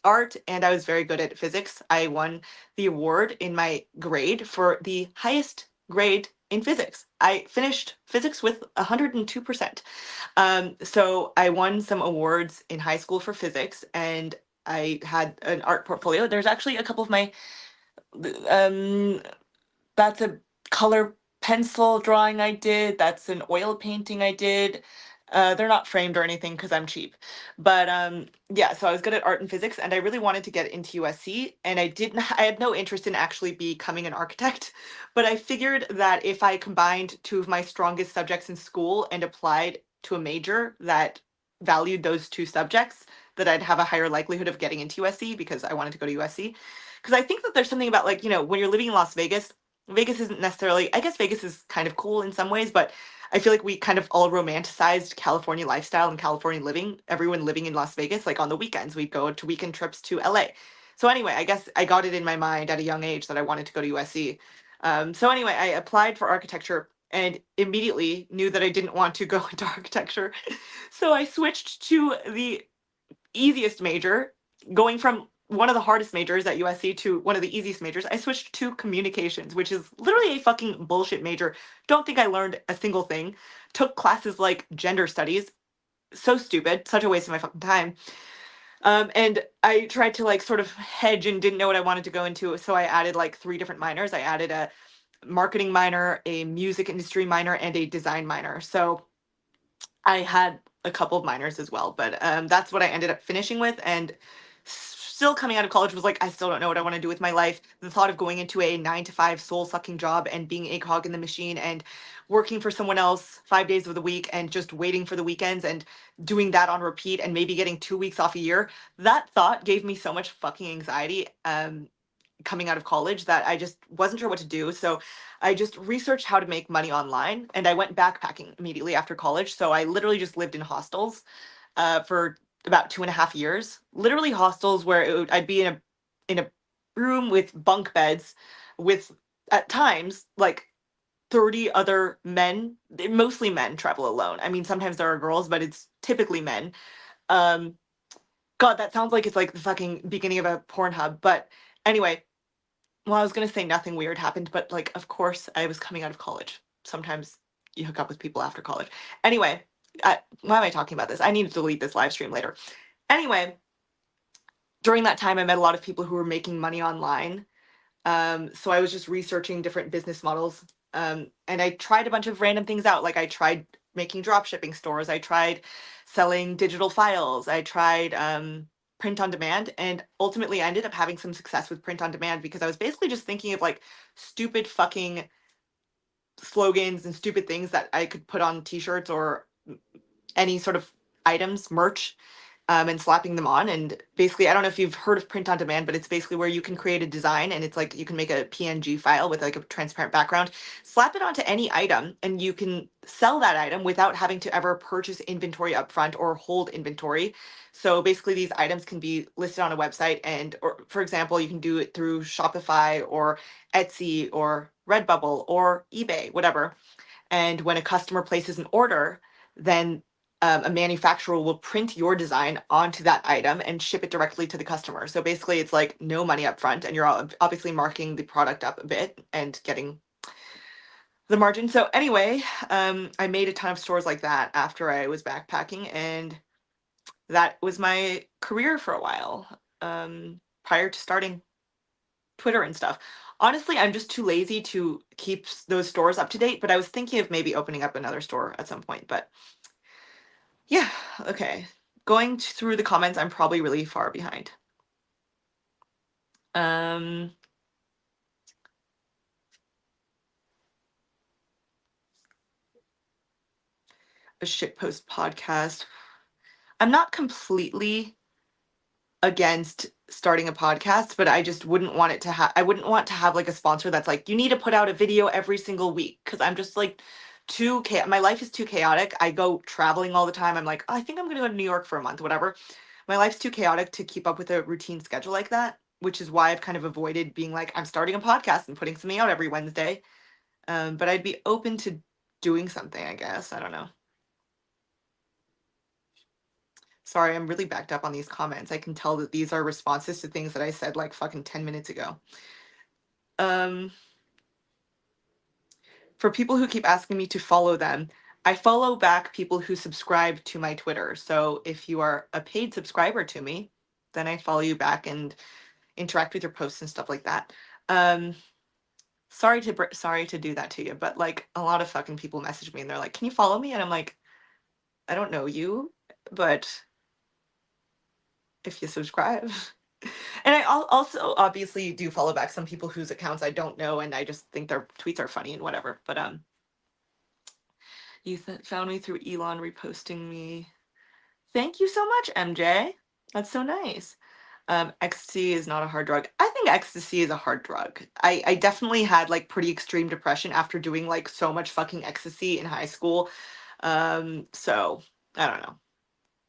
art and I was very good at physics. I won the award in my grade for the highest grade in physics. I finished physics with 102%. So I won some awards in high school for physics and I had an art portfolio. There's actually a couple of my um, that's a color pencil drawing I did. That's an oil painting I did. They're not framed or anything because I'm cheap. But yeah, so I was good at art and physics, and I really wanted to get into USC. And I didn't. I had no interest in actually becoming an architect, but I figured that if I combined two of my strongest subjects in school and applied to a major that valued those two subjects, that I'd have a higher likelihood of getting into USC because I wanted to go to USC. Because I think that there's something about, like, when you're living in Las Vegas, Vegas isn't necessarily, I guess Vegas is kind of cool in some ways, but I feel like we kind of all romanticized California lifestyle and California living. Everyone living in Las Vegas, like on the weekends, we'd go to weekend trips to LA. So anyway, I guess I got it in my mind at a young age that I wanted to go to USC. So anyway, I applied for architecture and immediately knew that I didn't want to go into architecture. So I switched to the easiest major, going from one of the hardest majors at USC to one of the easiest majors. I switched to communications, which is literally a fucking bullshit major. Don't think I learned a single thing. Took classes like gender studies. So stupid, such a waste of my fucking time. And I tried to like sort of hedge and didn't know what I wanted to go into. So I added like three different minors. I added a marketing minor, a music industry minor, and a design minor. So I had a couple of minors as well, but that's what I ended up finishing with. And still coming out of college was like, I still don't know what I want to do with my life. The thought of going into a 9 to 5 soul sucking job and being a cog in the machine and working for someone else 5 days of the week and just waiting for the weekends and doing that on repeat and maybe getting 2 weeks off a year, that thought gave me so much fucking anxiety. Coming out of college, that I just wasn't sure what to do. So I just researched how to make money online and I went backpacking immediately after college. So I literally just lived in hostels for about 2.5 years. Literally hostels where I'd be in a room with bunk beds with at times like 30 other men. Mostly men travel alone. I mean, sometimes there are girls, but it's typically men. Um, God, that sounds like it's like the fucking beginning of a Pornhub. But anyway, well, I was gonna say nothing weird happened, but like, of course, I was coming out of college. Sometimes you hook up with people after college. Anyway, why am I talking about this? I need to delete this live stream later. Anyway, during that time, I met a lot of people who were making money online. So I was just researching different business models. And I tried a bunch of random things out. Like I tried making drop shipping stores. I tried selling digital files. I tried print on demand. And ultimately, I ended up having some success with print on demand because I was basically just thinking of like stupid fucking slogans and stupid things that I could put on t-shirts or any sort of items, merch, and slapping them on. And basically, I don't know if you've heard of print on demand, but it's basically where you can create a design and it's like you can make a PNG file with like a transparent background, slap it onto any item, and you can sell that item without having to ever purchase inventory upfront or hold inventory. So basically, these items can be listed on a website, and or for example, you can do it through Shopify or Etsy or Redbubble or eBay, whatever. And when a customer places an order, then a manufacturer will print your design onto that item and ship it directly to the customer. So basically, it's like no money up front, and you're obviously marking the product up a bit and getting the margin. So anyway, I made a ton of stores like that after I was backpacking, and that was my career for a while, prior to starting Twitter and stuff. Honestly, I'm just too lazy to keep those stores up to date, but I was thinking of maybe opening up another store at some point. But yeah, okay. Going through the comments, I'm probably really far behind. Um, a shitpost podcast. I'm not completely against starting a podcast, but I just wouldn't want it to have, I wouldn't want to have like a sponsor that's like, you need to put out a video every single week. Cause I'm just like my life is too chaotic. I go traveling all the time. I'm like, oh, I think I'm gonna go to New York for a month, whatever. My life's too chaotic to keep up with a routine schedule like that, which is why I've kind of avoided being like, I'm starting a podcast and putting something out every Wednesday. But I'd be open to doing something, I guess. I don't know. Sorry, I'm really backed up on these comments. I can tell that these are responses to things that I said like fucking 10 minutes ago. Um, for people who keep asking me to follow them, I follow back people who subscribe to my Twitter. So if you are a paid subscriber to me, then I follow you back and interact with your posts and stuff like that. Um, sorry to do that to you, but like a lot of fucking people message me and they're like, "Can you follow me?" And I'm like, "I don't know you, but if you subscribe." And I also obviously do follow back some people whose accounts I don't know, and I just think their tweets are funny and whatever. But you found me through Elon reposting me. Thank you so much, MJ. That's so nice. Ecstasy is not a hard drug. I think ecstasy is a hard drug. I definitely had like pretty extreme depression after doing like so much fucking ecstasy in high school. So I don't know.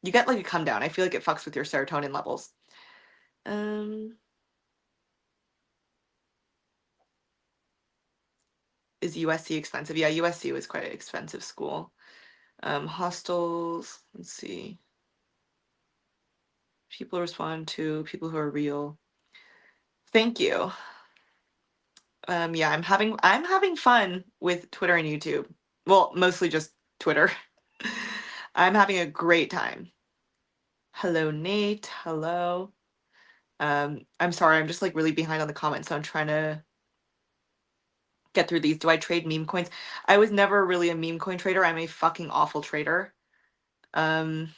You get like a come down. I feel like it fucks with your serotonin levels. Um, is USC expensive? Yeah, USC was quite an expensive school. Hostels, let's see. People respond to people who are real. Thank you. Yeah, I'm having fun with Twitter and YouTube. Well, mostly just Twitter. I'm having a great time. Hello, Nate. Hello. I'm sorry, I'm just like really behind on the comments, so I'm trying to get through these. Do I trade meme coins? I was never really a meme coin trader. I'm a fucking awful trader. Um,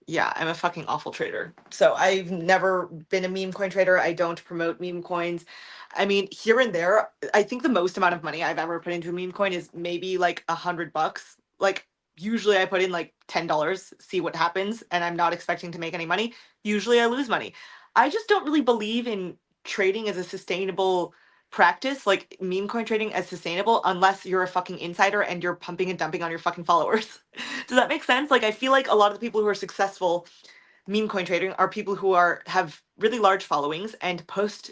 yeah, I'm a fucking awful trader. So I've never been a meme coin trader. I don't promote meme coins. I mean, here and there, I think the most amount of money I've ever put into a meme coin is maybe like $100. Like usually I put in like $10, see what happens, and I'm not expecting to make any money. Usually I lose money. I just don't really believe in trading as a sustainable practice, like meme coin trading as sustainable, unless you're a fucking insider and you're pumping and dumping on your fucking followers. Does that make sense? Like I feel like a lot of the people who are successful meme coin trading are people who have really large followings and post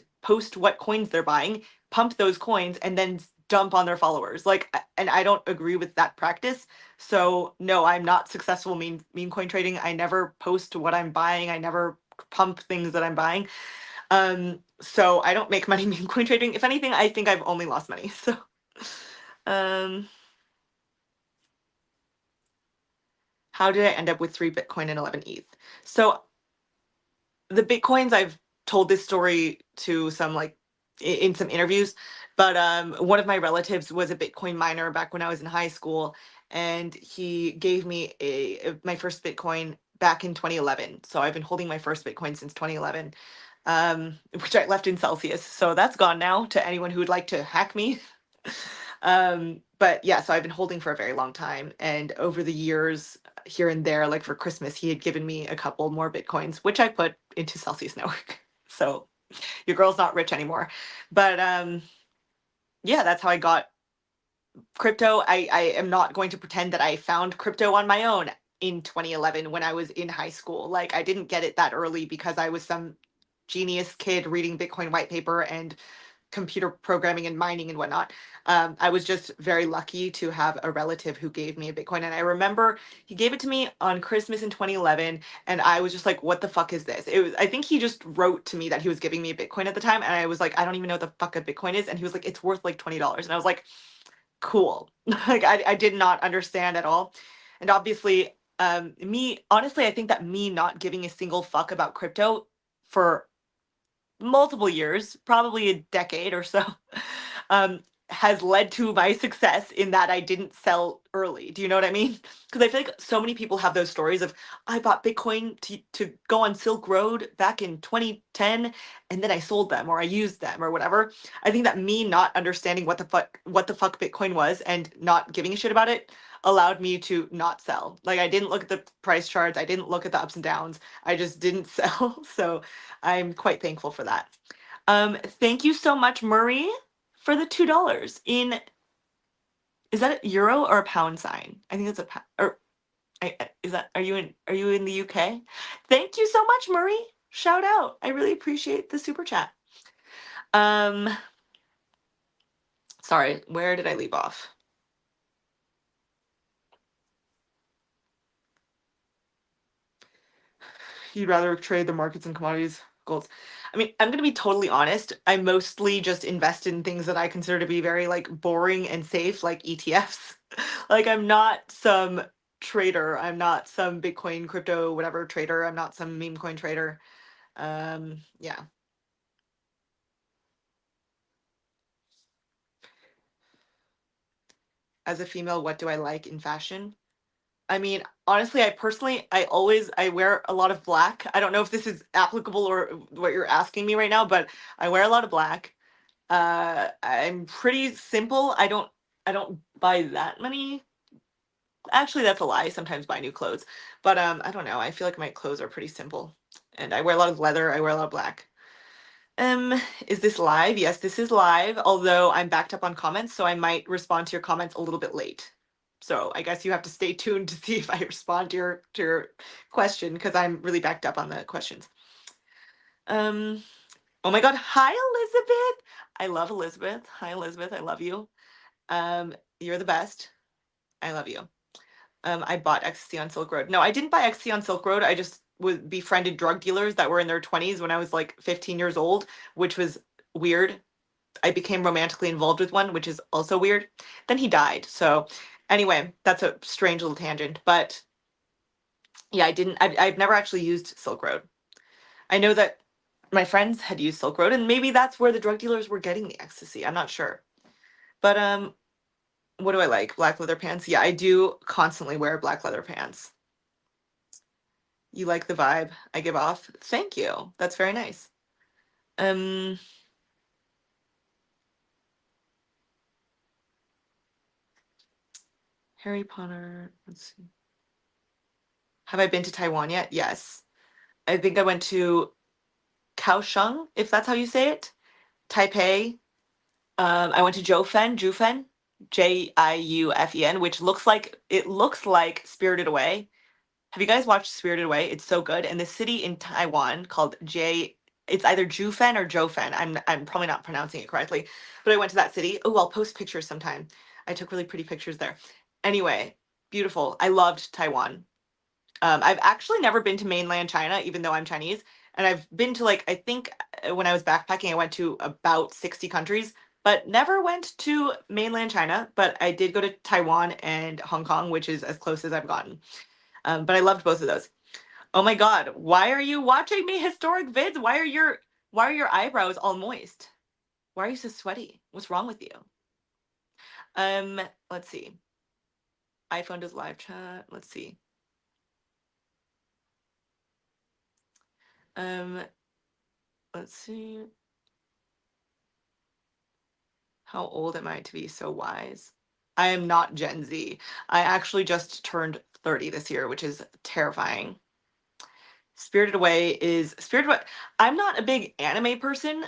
what coins they're buying, pump those coins, and then dump on their followers. Like, and I don't agree with that practice. So no, I'm not successful meme coin trading. I never post what I'm buying. I never pump things that I'm buying. So I don't make money meme coin trading. If anything, I think I've only lost money. So, um, how did I end up with 3 Bitcoin and 11 ETH? So the Bitcoins, I've told this story to some like in some interviews, but one of my relatives was a Bitcoin miner back when I was in high school, and he gave me my first Bitcoin back in 2011. So I've been holding my first Bitcoin since 2011, which I left in Celsius. So that's gone now to anyone who would like to hack me. But yeah, so I've been holding for a very long time, and over the years, here and there, like for Christmas, he had given me a couple more Bitcoins, which I put into Celsius Network. So your girl's not rich anymore. But yeah, that's how I got crypto. I am not going to pretend that I found crypto on my own in 2011 when I was in high school. Like I didn't get it that early because I was some genius kid reading Bitcoin white paper and computer programming and mining and whatnot. I was just very lucky to have a relative who gave me a Bitcoin. And I remember he gave it to me on Christmas in 2011. And I was just like, what the fuck is this? I think he just wrote to me that he was giving me a Bitcoin at the time. And I was like, I don't even know what the fuck a Bitcoin is. And he was like, it's worth like $20. And I was like, cool. Like I did not understand at all. And obviously, me, honestly, I think that me not giving a single fuck about crypto for multiple years, probably a decade or so, um, has led to my success in that I didn't sell early. Do you know what I mean? Because I feel like so many people have those stories of I bought Bitcoin to go on Silk Road back in 2010 and then I sold them or I used them or whatever. I think that me not understanding what the fuck Bitcoin was and not giving a shit about it allowed me to not sell. Like I didn't look at the price charts, I didn't look at the ups and downs. I just didn't sell. So I'm quite thankful for that. Thank you so much, Murray, for the $2 in, is that a euro or a pound sign? I think it's a pound, or is that, are you in the UK? Thank you so much, Murray. Shout out. I really appreciate the super chat. Um, sorry, where did I leave off? You'd rather trade the markets and commodities, golds. I mean, I'm gonna be totally honest. I mostly just invest in things that I consider to be very like boring and safe, like ETFs. Like I'm not some trader. I'm not some Bitcoin, crypto, whatever trader. I'm not some meme coin trader. Yeah. As a female, what do I like in fashion? I mean, honestly, I wear a lot of black. I don't know if this is applicable or what you're asking me right now, but I wear a lot of black. I'm pretty simple. I don't buy that many. Actually, that's a lie. I sometimes buy new clothes, but I don't know. I feel like my clothes are pretty simple, and I wear a lot of leather. I wear a lot of black. Is this live? Yes, this is live, although I'm backed up on comments, so I might respond to your comments a little bit late. So I guess you have to stay tuned to see if I respond to your question because I'm really backed up on the questions. Um, oh my God, hi Elizabeth. I love Elizabeth. Hi Elizabeth, I love you. You're the best. I love you. I bought ecstasy on Silk Road. No, I didn't buy ecstasy on Silk Road. I just befriended drug dealers that were in their 20s when I was like 15 years old, which was weird. I became romantically involved with one, which is also weird. Then he died. So, anyway, that's a strange little tangent. But yeah, I've never actually used Silk Road. I know that my friends had used Silk Road, and maybe that's where the drug dealers were getting the ecstasy. I'm not sure. But what do I like? Black leather pants. Yeah, I do constantly wear black leather pants. You like the vibe I give off? Thank you. That's very nice. Um, Harry Potter. Let's see. Have I been to Taiwan yet? Yes. I think I went to Kaohsiung, if that's how you say it. Taipei. I went to Jiufen, which looks like Spirited Away. Have you guys watched Spirited Away? It's so good. And the city in Taiwan called it's either Jufen or Jofen. I'm probably not pronouncing it correctly, but I went to that city. Oh, I'll post pictures sometime. I took really pretty pictures there. Anyway, beautiful. I loved Taiwan. I've actually never been to mainland China, even though I'm Chinese. And I've been to like, I think when I was backpacking, I went to about 60 countries, but never went to mainland China. But I did go to Taiwan and Hong Kong, which is as close as I've gotten. But I loved both of those. Oh my God, why are you watching me historic vids? Why are your eyebrows all moist? Why are you so sweaty? What's wrong with you? Um, let's see. iPhone does live chat. Let's see. Um, let's see. How old am I to be so wise? I am not Gen Z. I actually just turned 30 this year, which is terrifying. Spirited Away. I'm not a big anime person.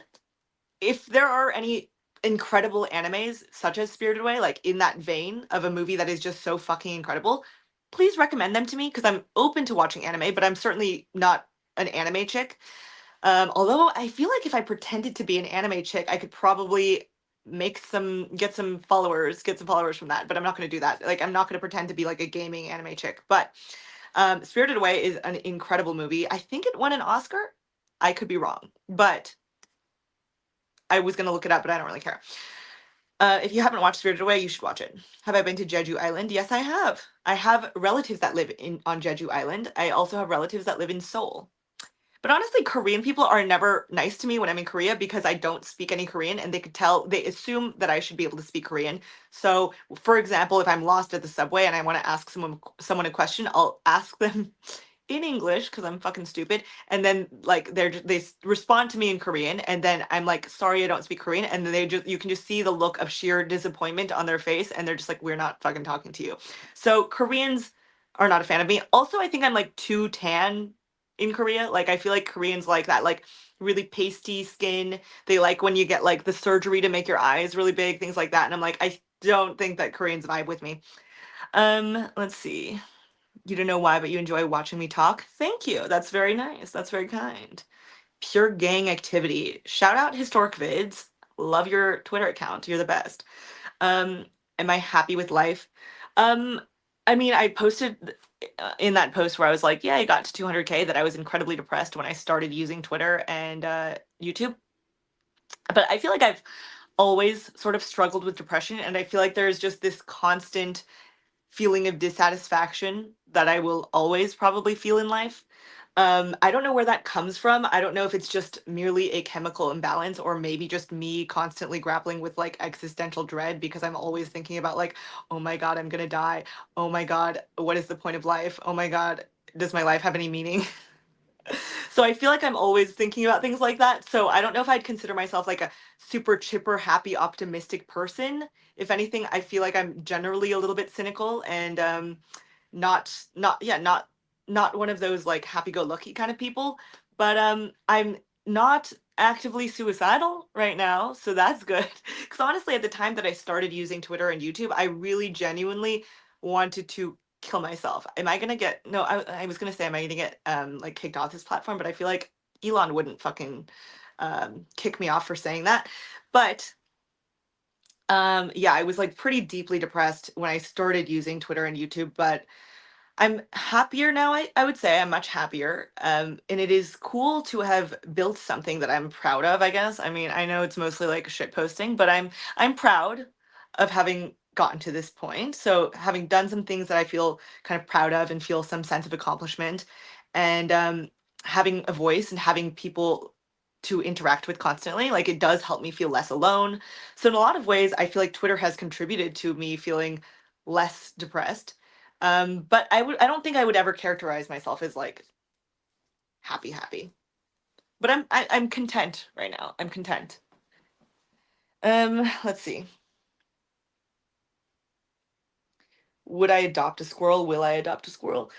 If there are any incredible animes such as Spirited Away, like in that vein of a movie that is just so fucking incredible, please recommend them to me because I'm open to watching anime, but I'm certainly not an anime chick. Although I feel like if I pretended to be an anime chick, I could probably get some followers from that. But I'm not going to do that. Like I'm not going to pretend to be like a gaming anime chick. But Spirited Away is an incredible movie. I think it won an Oscar. I could be wrong, but I was going to look it up, but I don't really care. If you haven't watched Spirited Away, you should watch it. Have I been to Jeju Island? Yes, I have. I have relatives that live on Jeju Island. I also have relatives that live in Seoul. But honestly, Korean people are never nice to me when I'm in Korea because I don't speak any Korean and they assume that I should be able to speak Korean. So, for example, if I'm lost at the subway and I want to ask someone a question, I'll ask them in English because I'm fucking stupid. And then like respond to me in Korean and then I'm like, sorry, I don't speak Korean. And then you can just see the look of sheer disappointment on their face and they're just like, we're not fucking talking to you. So Koreans are not a fan of me. Also, I think I'm like too tan in Korea. Like I feel like Koreans like that, like really pasty skin. They like when you get like the surgery to make your eyes really big, things like that. And I'm like, I don't think that Koreans vibe with me. Let's see. You don't know why, but you enjoy watching me talk. Thank you. That's very nice. That's very kind. Pure gang activity. Shout out Historic Vids. Love your Twitter account. You're the best. Am I happy with life? Um, I mean, I posted in that post where I was like, yeah, I got to 200K that I was incredibly depressed when I started using Twitter and YouTube. But I feel like I've always sort of struggled with depression, and I feel like there's just this constant feeling of dissatisfaction that I will always probably feel in life. I don't know where that comes from. I don't know if it's just merely a chemical imbalance or maybe just me constantly grappling with like existential dread because I'm always thinking about like, oh my God, I'm gonna die. Oh my God, what is the point of life? Oh my God, does my life have any meaning? So I feel like I'm always thinking about things like that. So I don't know if I'd consider myself like a super chipper, happy, optimistic person. If anything, I feel like I'm generally a little bit cynical and not one of those like happy-go-lucky kind of people. But I'm not actively suicidal right now, so that's good. Because honestly, at the time that I started using Twitter and YouTube, I really genuinely wanted to kill myself. Am I gonna get no, I was gonna say am I gonna get like kicked off this platform, but I feel like Elon wouldn't fucking kick me off for saying that. But yeah, I was like pretty deeply depressed when I started using Twitter and YouTube, but I'm happier now. I would say I'm much happier. And it is cool to have built something that I'm proud of, I guess. I mean, I know it's mostly like shit posting, but I'm proud of having gotten to this point. So having done some things that I feel kind of proud of and feel some sense of accomplishment and having a voice and having people to interact with constantly, like it does help me feel less alone. So in a lot of ways, I feel like Twitter has contributed to me feeling less depressed. But I don't think I would ever characterize myself as like happy. But I'm content right now. I'm content. Let's see. Would I adopt a squirrel? Will I adopt a squirrel?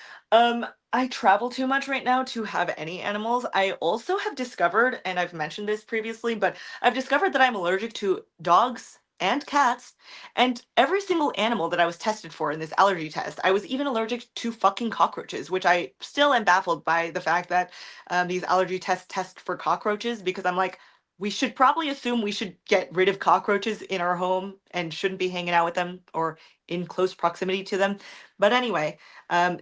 I travel too much right now to have any animals. I also have discovered, and I've mentioned this previously, but I've discovered that I'm allergic to dogs and cats, and every single animal that I was tested for in this allergy test. I was even allergic to fucking cockroaches, which I still am baffled by the fact that these allergy tests test for cockroaches because I'm like, we should probably assume we should get rid of cockroaches in our home and shouldn't be hanging out with them or in close proximity to them. But anyway,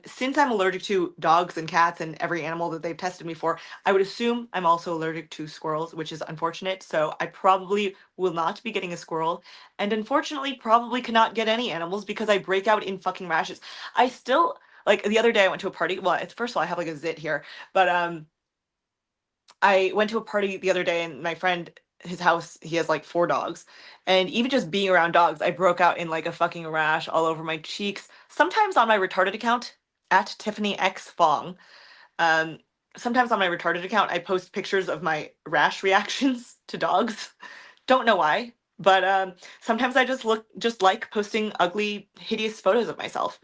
since I'm allergic to dogs and cats and every animal that they've tested me for, I would assume I'm also allergic to squirrels, which is unfortunate. So I probably will not be getting a squirrel. And unfortunately, probably cannot get any animals because I break out in fucking rashes. I still, like the other day I went to a party. Well, it's, first of all, I have like a zit here, but I went to a party the other day and my friend, his house, he has like 4 dogs. And even just being around dogs, I broke out in like a fucking rash all over my cheeks. Sometimes on my retarded account at Tiffany X Fong. Um, Sometimes on my retarded account, I post pictures of my rash reactions to dogs. Don't know why, but sometimes I just like posting ugly, hideous photos of myself.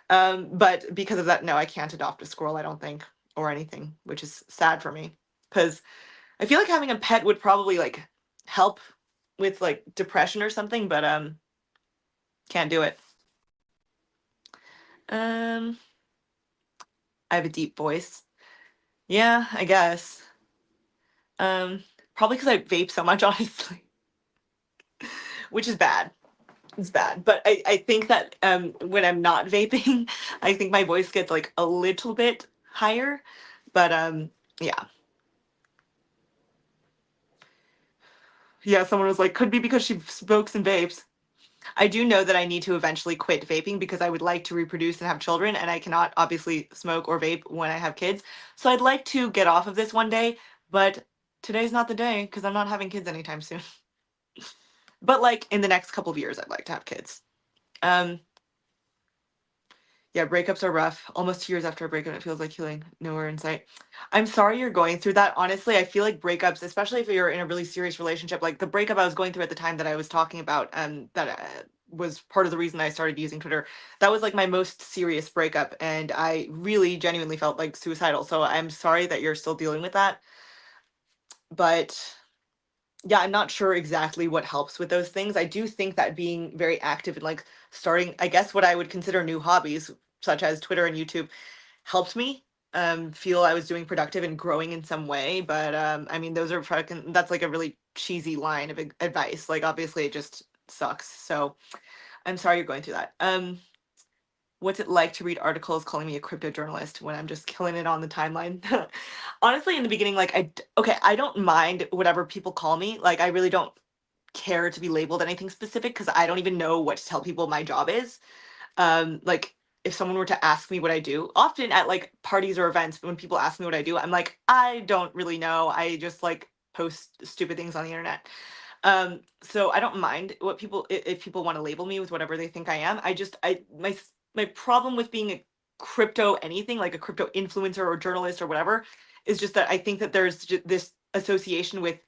But because of that, no, I can't adopt a squirrel, I don't think, or anything, which is sad for me. Because I feel like having a pet would probably like help with like depression or something, but can't do it. Um, I have a deep voice. Yeah, I guess. Um, Probably because I vape so much, honestly, which is bad. It's bad. But I think that when I'm not vaping, I think my voice gets like a little bit higher. But yeah. Yeah, someone was like, could be because she smokes and vapes. I do know that I need to eventually quit vaping because I would like to reproduce and have children, and I cannot obviously smoke or vape when I have kids. So I'd like to get off of this one day, but today's not the day because I'm not having kids anytime soon. But like in the next couple of years, I'd like to have kids. Um, yeah, breakups are rough. Almost 2 years after a breakup, it feels like healing nowhere in sight. I'm sorry you're going through that. Honestly, I feel like breakups, especially if you're in a really serious relationship, like the breakup I was going through at the time that I was talking about, that was part of the reason I started using Twitter. That was like my most serious breakup, and I really genuinely felt like suicidal. So I'm sorry that you're still dealing with that. But yeah, I'm not sure exactly what helps with those things. I do think that being very active and like starting, I guess, what I would consider new hobbies, such as Twitter and YouTube, helped me feel I was doing productive and growing in some way. But I mean, those are fucking, that's like a really cheesy line of advice. Like, obviously, it just sucks. So I'm sorry you're going through that. What's it like to read articles calling me a crypto journalist when I'm just killing it on the timeline? Honestly, in the beginning, like, okay, I don't mind whatever people call me. Like, I really don't care to be labeled anything specific because I don't even know what to tell people my job is. Like if someone were to ask me what I do, often at like parties or events, when people ask me what I do, I'm like, I don't really know. I just like post stupid things on the internet. So I don't mind what people if people want to label me with whatever they think I am. I just I my problem with being crypto anything, like a crypto influencer or journalist or whatever, is just that I think that there's this association with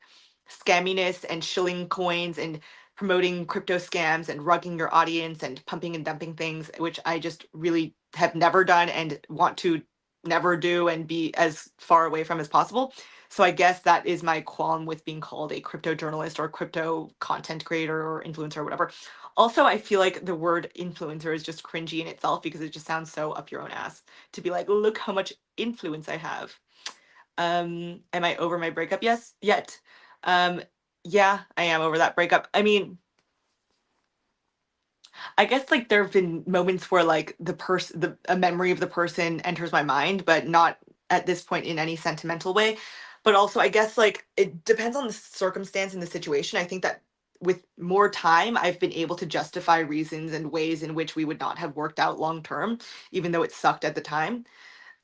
scamminess and shilling coins and promoting crypto scams and rugging your audience and pumping and dumping things, which I just really have never done and want to never do and be as far away from as possible. So I guess that is my qualm with being called a crypto journalist or crypto content creator or influencer or whatever. Also, I feel like the word influencer is just cringy in itself because it just sounds so up your own ass to be like, look how much influence I have. Am I over my breakup? Yes, yet. Um, yeah, I am over that breakup. I mean, I guess like there have been moments where like a memory of the person enters my mind, but not at this point in any sentimental way. But also, I guess like it depends on the circumstance and the situation. I think that with more time, I've been able to justify reasons and ways in which we would not have worked out long term, even though it sucked at the time.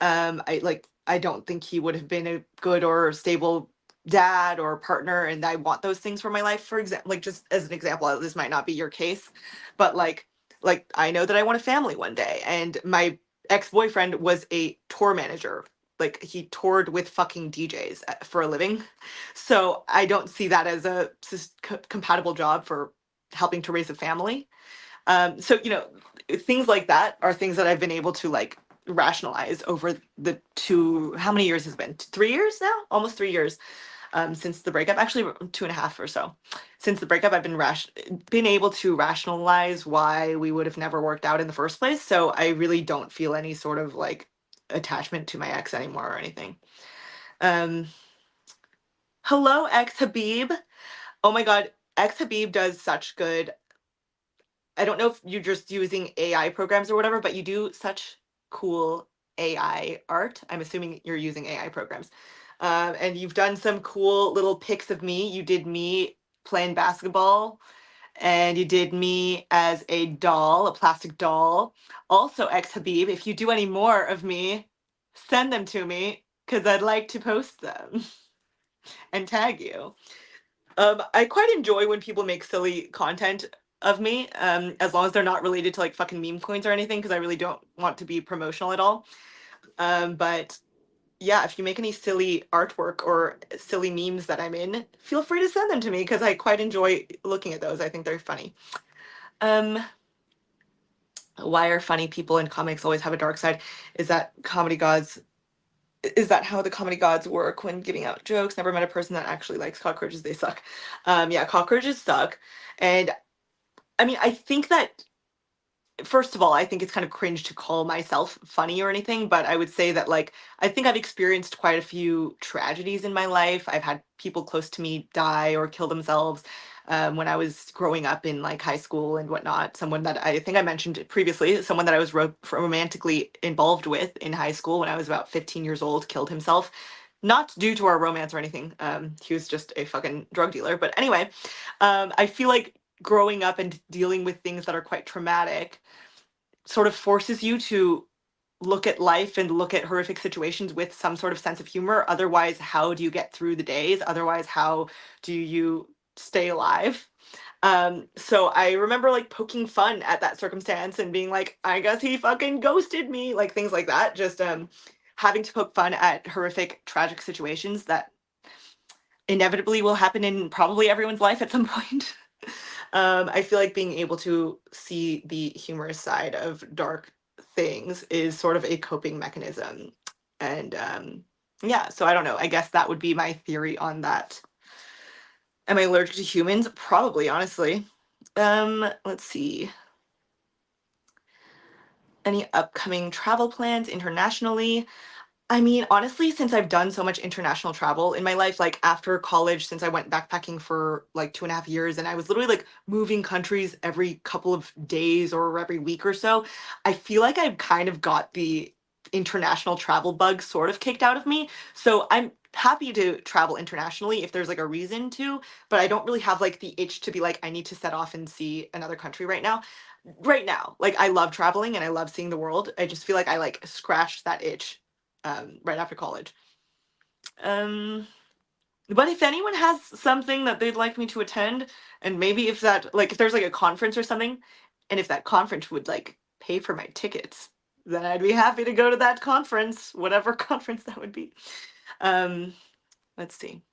I don't think he would have been a good or stable dad or partner, and I want those things for my life. For example, like just as an example, this might not be your case, but like I know that I want a family one day, and my ex-boyfriend was a tour manager. Like he toured with fucking DJs for a living. So I don't see that as a compatible job for helping to raise a family. So things like that are things that I've been able to like rationalize over the how many years has it been? 3 years now? Almost 3 years since the breakup. Actually, 2.5 or so since the breakup. I've been able to rationalize why we would have never worked out in the first place. So I really don't feel any sort of like attachment to my ex anymore or anything. Um, Hello, ex Habib. Oh my God, ex Habib does such good. I don't know if you're just using AI programs or whatever, but you do such cool AI art. I'm assuming you're using AI programs. And you've done some cool little pics of me. You did me playing basketball, and you did me as a doll, a plastic doll. Also, ex Habib, if you do any more of me, send them to me because I'd like to post them and tag you. I quite enjoy when people make silly content of me, as long as they're not related to like fucking meme coins or anything, because I really don't want to be promotional at all. But yeah, if you make any silly artwork or silly memes that I'm in, feel free to send them to me because I quite enjoy looking at those. I think they're funny. Um, why are funny people in comics always have a dark side? Is that comedy gods? Is that how the comedy gods work when giving out jokes? Never met a person that actually likes cockroaches. They suck. Yeah, cockroaches suck. And I mean, I think that first of all, I think it's kind of cringe to call myself funny or anything, but I would say that like I think I've experienced quite a few tragedies in my life. I've had people close to me die or kill themselves when I was growing up in like high school and whatnot. Someone that I think I mentioned previously, someone that I was romantically involved with in high school when I was about 15 years old, killed himself. Not due to our romance or anything. He was just a fucking drug dealer. But anyway, I feel like growing up and dealing with things that are quite traumatic sort of forces you to look at life and look at horrific situations with some sort of sense of humor. Otherwise, how do you get through the days? Otherwise, how do you stay alive? So I remember like poking fun at that circumstance and being like, I guess he fucking ghosted me, like things like that. Just having to poke fun at horrific, tragic situations that inevitably will happen in probably everyone's life at some point. I feel like being able to see the humorous side of dark things is sort of a coping mechanism. And yeah, so I don't know. I guess that would be my theory on that. Am I allergic to humans? Probably, honestly. Let's see. Any upcoming travel plans internationally? I mean, honestly, since I've done so much international travel in my life, like after college, since I went backpacking for like 2.5 years, and I was literally like moving countries every couple of days or every week or so, I feel like I've kind of got the international travel bug sort of kicked out of me. So I'm happy to travel internationally if there's like a reason to, but I don't really have like the itch to be like, I need to set off and see another country right now. Right now, like I love traveling and I love seeing the world. I just feel like I like scratched that itch right after college. Um, but if anyone has something that they'd like me to attend, and maybe if there's like a conference or something, and if that conference would like pay for my tickets, then I'd be happy to go to that conference, whatever conference that would be. Um, let's see.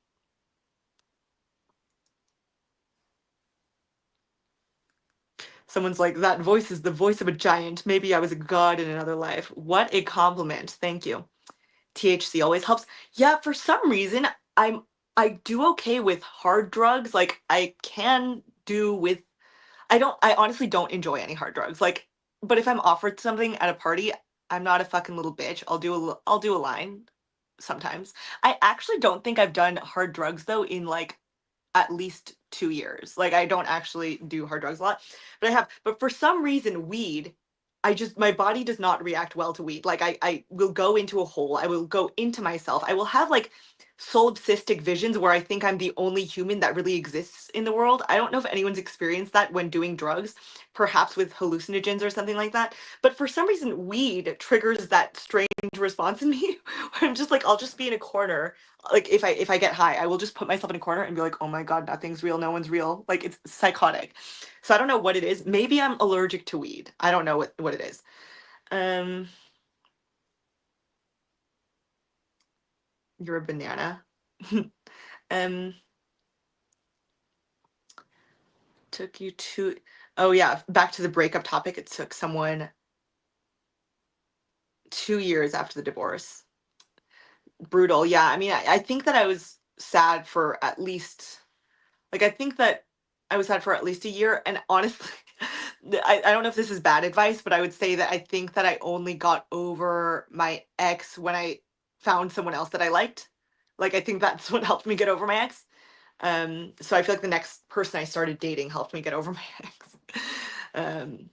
Someone's like, that voice is the voice of a giant. Maybe I was a god in another life. What a compliment. Thank you. THC always helps. Yeah, for some reason, I'm I do okay with hard drugs. Like I can do with I honestly don't enjoy any hard drugs. Like, but if I'm offered something at a party, I'm not a fucking little bitch. I'll do a line sometimes. I actually don't think I've done hard drugs though in like at least 2 years. Like I don't actually do hard drugs a lot, but I have. But for some reason, weed, my body does not react well to weed. Like I will go into a hole. I will go into myself. I will have like solipsistic visions where I think I'm the only human that really exists in the world. I don't know if anyone's experienced that when doing drugs, perhaps with hallucinogens or something like that. But for some reason, weed triggers that strange response in me. Where I'm just like, I'll just be in a corner like if I get high, I will just put myself in a corner and be like, "Oh my god, nothing's real, no one's real." Like it's psychotic. So I don't know what it is. Maybe I'm allergic to weed. I don't know what it is. Um, you're a banana. um, took you to Oh yeah, back to the breakup topic. It took someone 2 years after the divorce. Brutal. Yeah, I mean, I think that I was sad for at least Like, I think that I was sad for at least a year, and honestly, I don't know if this is bad advice, but I would say that I think that I only got over my ex when I found someone else that I liked. Like, I think that's what helped me get over my ex. So I feel like the next person I started dating helped me get over my ex. Um,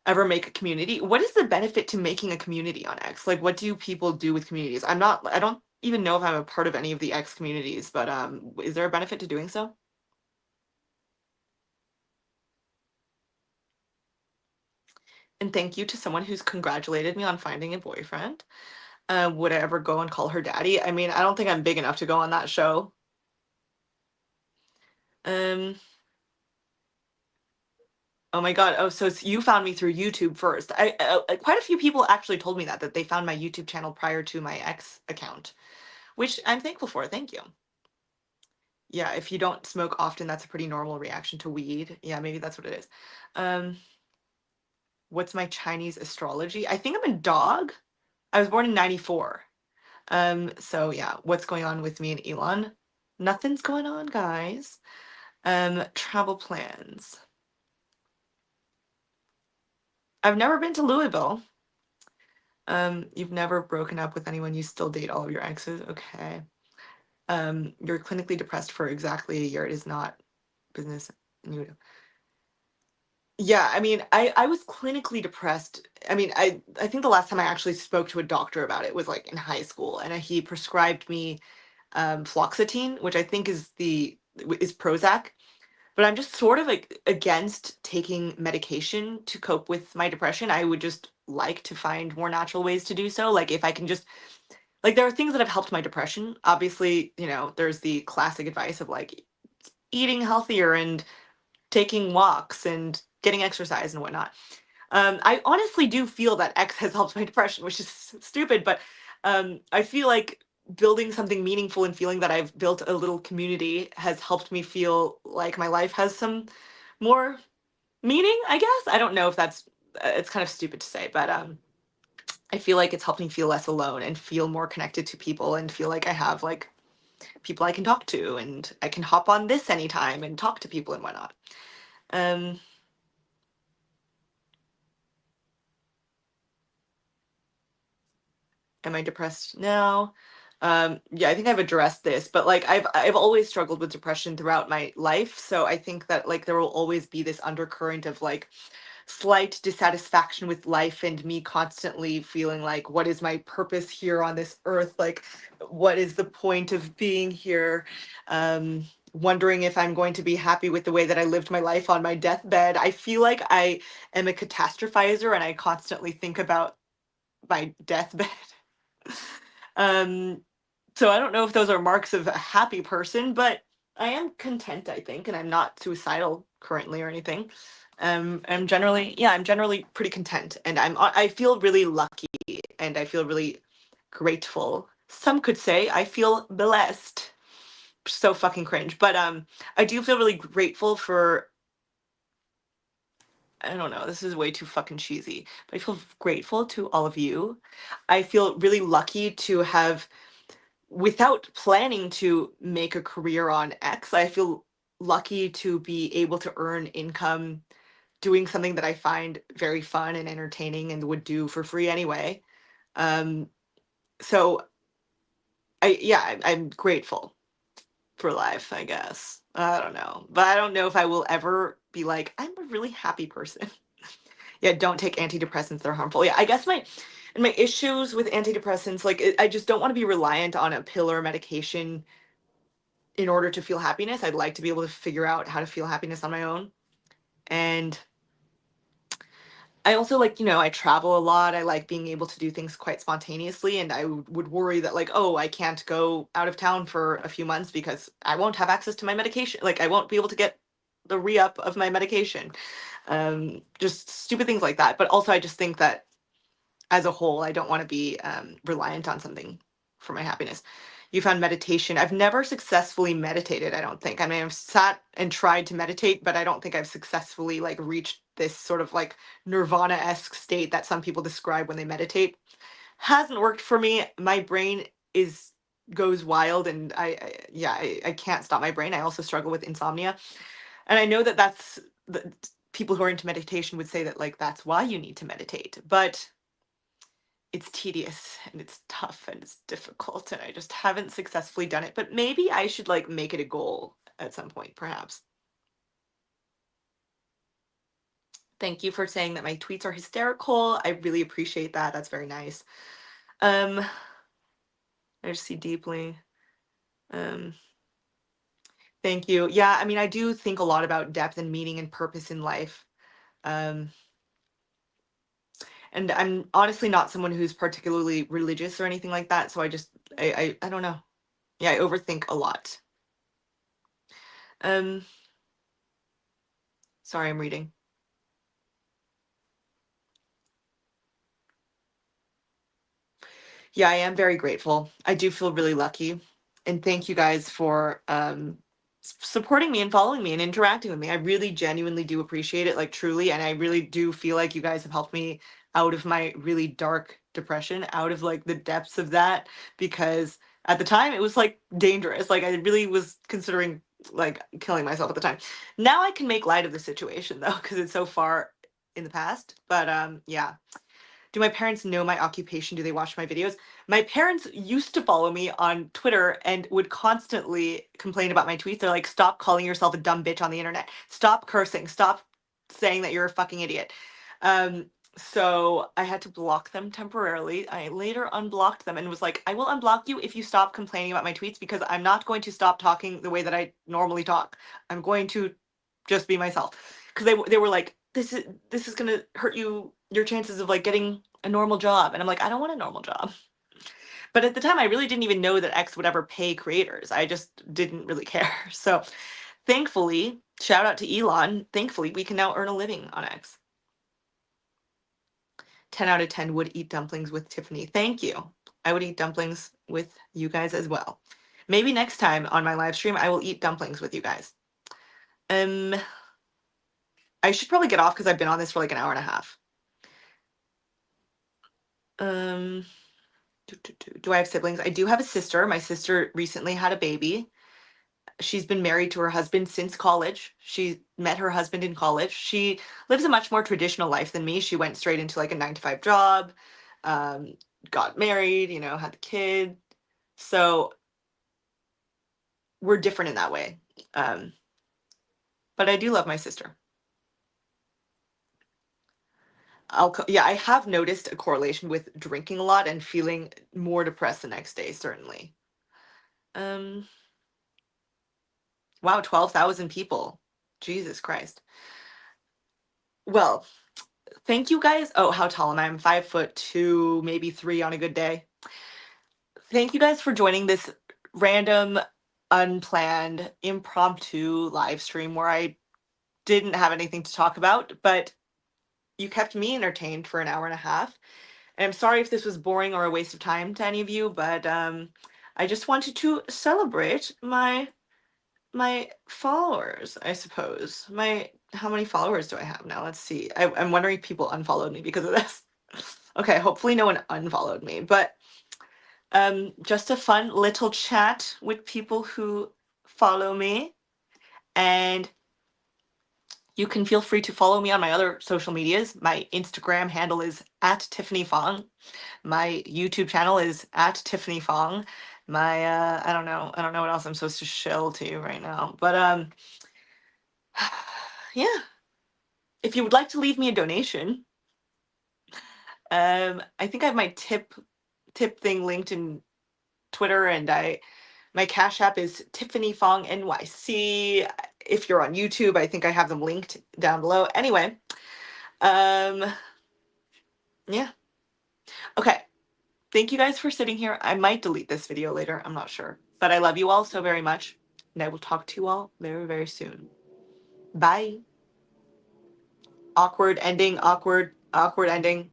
ever make a community? What is the benefit to making a community on X? Like, what do people do with communities? I don't even know if I'm a part of any of the X communities, but is there a benefit to doing so? And thank you to someone who's congratulated me on finding a boyfriend. Would I ever go and call her daddy? I mean, I don't think I'm big enough to go on that show. Um, oh my God. Oh, so you found me through YouTube first. Quite a few people actually told me that they found my YouTube channel prior to my ex account, which I'm thankful for. Thank you. Yeah, if you don't smoke often, that's a pretty normal reaction to weed. Yeah, maybe that's what it is. Um, what's my Chinese astrology? I think I'm a dog. I was born in 94. So yeah, what's going on with me and Elon? Nothing's going on, guys. Travel plans. I've never been to Louisville. You've never broken up with anyone, you still date all of your exes. Okay. You're clinically depressed for exactly a year. It is not business. Yeah, I mean, I was clinically depressed. I mean, I think the last time I actually spoke to a doctor about it was like in high school, and he prescribed me fluoxetine, which I think is Prozac. But I'm just sort of like against taking medication to cope with my depression. I would just like to find more natural ways to do so. Like if I can just like there are things that have helped my depression. Obviously, there's the classic advice of like eating healthier and taking walks and getting exercise and whatnot. I honestly do feel that X has helped my depression, which is stupid, but I feel like building something meaningful and feeling that I've built a little community has helped me feel like my life has some more meaning, I guess. I don't know if it's kind of stupid to say, but I feel like it's helped me feel less alone and feel more connected to people and feel like I have like people I can talk to and I can hop on this anytime and talk to people and whatnot. Um, Am I depressed now? Yeah, I think I've addressed this, but like I've always struggled with depression throughout my life. So I think that like there will always be this undercurrent of like slight dissatisfaction with life and me constantly feeling like what is my purpose here on this earth? Like what is the point of being here? Wondering if I'm going to be happy with the way that I lived my life on my deathbed. I feel like I am a catastrophizer and I constantly think about my deathbed. Um, so I don't know if those are marks of a happy person, but I am content, I think, and I'm not suicidal currently or anything. I'm generally pretty content, and I feel really lucky, and I feel really grateful. Some could say I feel blessed. So fucking cringe, but I do feel really grateful for, I don't know, this is way too fucking cheesy, but I feel grateful to all of you. I feel really lucky to have, without planning to make a career on X, I feel lucky to be able to earn income doing something that I find very fun and entertaining and would do for free anyway. Um, so I'm grateful for life, I guess. I don't know, but I don't know if I will ever be like, I'm a really happy person. Yeah, don't take antidepressants, they're harmful. Yeah, I guess my issues with antidepressants, like I just don't want to be reliant on a pill or medication in order to feel happiness. I'd like to be able to figure out how to feel happiness on my own. And I also like, I travel a lot. I like being able to do things quite spontaneously. And I would worry that, like, oh, I can't go out of town for a few months because I won't have access to my medication. Like, I won't be able to get the re up of my medication. Just stupid things like that. But also, I just think that as a whole, I don't want to be reliant on something for my happiness. You found meditation. I've never successfully meditated, I don't think. I mean, I've sat and tried to meditate, but I don't think I've successfully like reached this sort of like nirvana-esque state that some people describe when they meditate. Hasn't worked for me. My brain is goes wild, and I can't stop my brain. I also struggle with insomnia. And I know that that's the people who are into meditation would say that like that's why you need to meditate. But it's tedious and it's tough and it's difficult, and I just haven't successfully done it. But maybe I should like make it a goal at some point, perhaps. Thank you for saying that my tweets are hysterical. I really appreciate that. That's very nice. I just see deeply. Um, Thank you. Yeah, I mean, I do think a lot about depth and meaning and purpose in life. Um, and I'm honestly not someone who's particularly religious or anything like that. So I don't know. Yeah, I overthink a lot. Um, Sorry, I'm reading. Yeah, I am very grateful. I do feel really lucky. And thank you guys for supporting me and following me and interacting with me. I really genuinely do appreciate it, like truly. And I really do feel like you guys have helped me out of my really dark depression, out of like the depths of that, because at the time it was like dangerous. Like I really was considering like killing myself at the time. Now I can make light of the situation though, because it's so far in the past. But yeah. Do my parents know my occupation? Do they watch my videos? My parents used to follow me on Twitter and would constantly complain about my tweets. They're like, stop calling yourself a dumb bitch on the internet. Stop cursing. Stop saying that you're a fucking idiot. Um, so I had to block them temporarily. I later unblocked them and was like, I will unblock you if you stop complaining about my tweets, because I'm not going to stop talking the way that I normally talk. I'm going to just be myself. Because they were like, this is gonna hurt your chances of like getting a normal job. And I'm like, I don't want a normal job. But at the time I really didn't even know that X would ever pay creators. I just didn't really care. So thankfully, shout out to Elon, thankfully we can now earn a living on X. 10 out of 10 would eat dumplings with Tiffany. Thank you. I would eat dumplings with you guys as well. Maybe next time on my live stream I will eat dumplings with you guys. Um I should probably get off because I've been on this for like an hour and a half. Um, do I have siblings? I do have a sister. My sister recently had a baby. She's been married to her husband since college. She met her husband in college. She lives a much more traditional life than me. She went straight into like a 9 to 5 job, um, got married, had the kid. So we're different in that way. Um, but I do love my sister. Yeah, I have noticed a correlation with drinking a lot and feeling more depressed the next day, certainly. Um, wow, 12,000 people. Jesus Christ. Well, thank you guys. Oh, how tall am I? I'm 5'2", maybe 3 on a good day. Thank you guys for joining this random, unplanned, impromptu live stream where I didn't have anything to talk about, but you kept me entertained for an hour and a half. And I'm sorry if this was boring or a waste of time to any of you, but I just wanted to celebrate my followers, I suppose. How many followers do I have now? Let's see. I'm wondering if people unfollowed me because of this. Okay, hopefully no one unfollowed me, but just a fun little chat with people who follow me. And you can feel free to follow me on my other social medias. My Instagram handle is at Tiffany Fong. My YouTube channel is at Tiffany Fong. My I don't know what else I'm supposed to shill to you right now. But yeah. If you would like to leave me a donation, I think I have my tip thing linked in Twitter, and my Cash App is Tiffany Fong NYC. If you're on YouTube, I think I have them linked down below. Anyway, um, yeah. Okay. Thank you guys for sitting here. I might delete this video later. I'm not sure. But I love you all so very much. And I will talk to you all very, very soon. Bye. Awkward ending, awkward ending.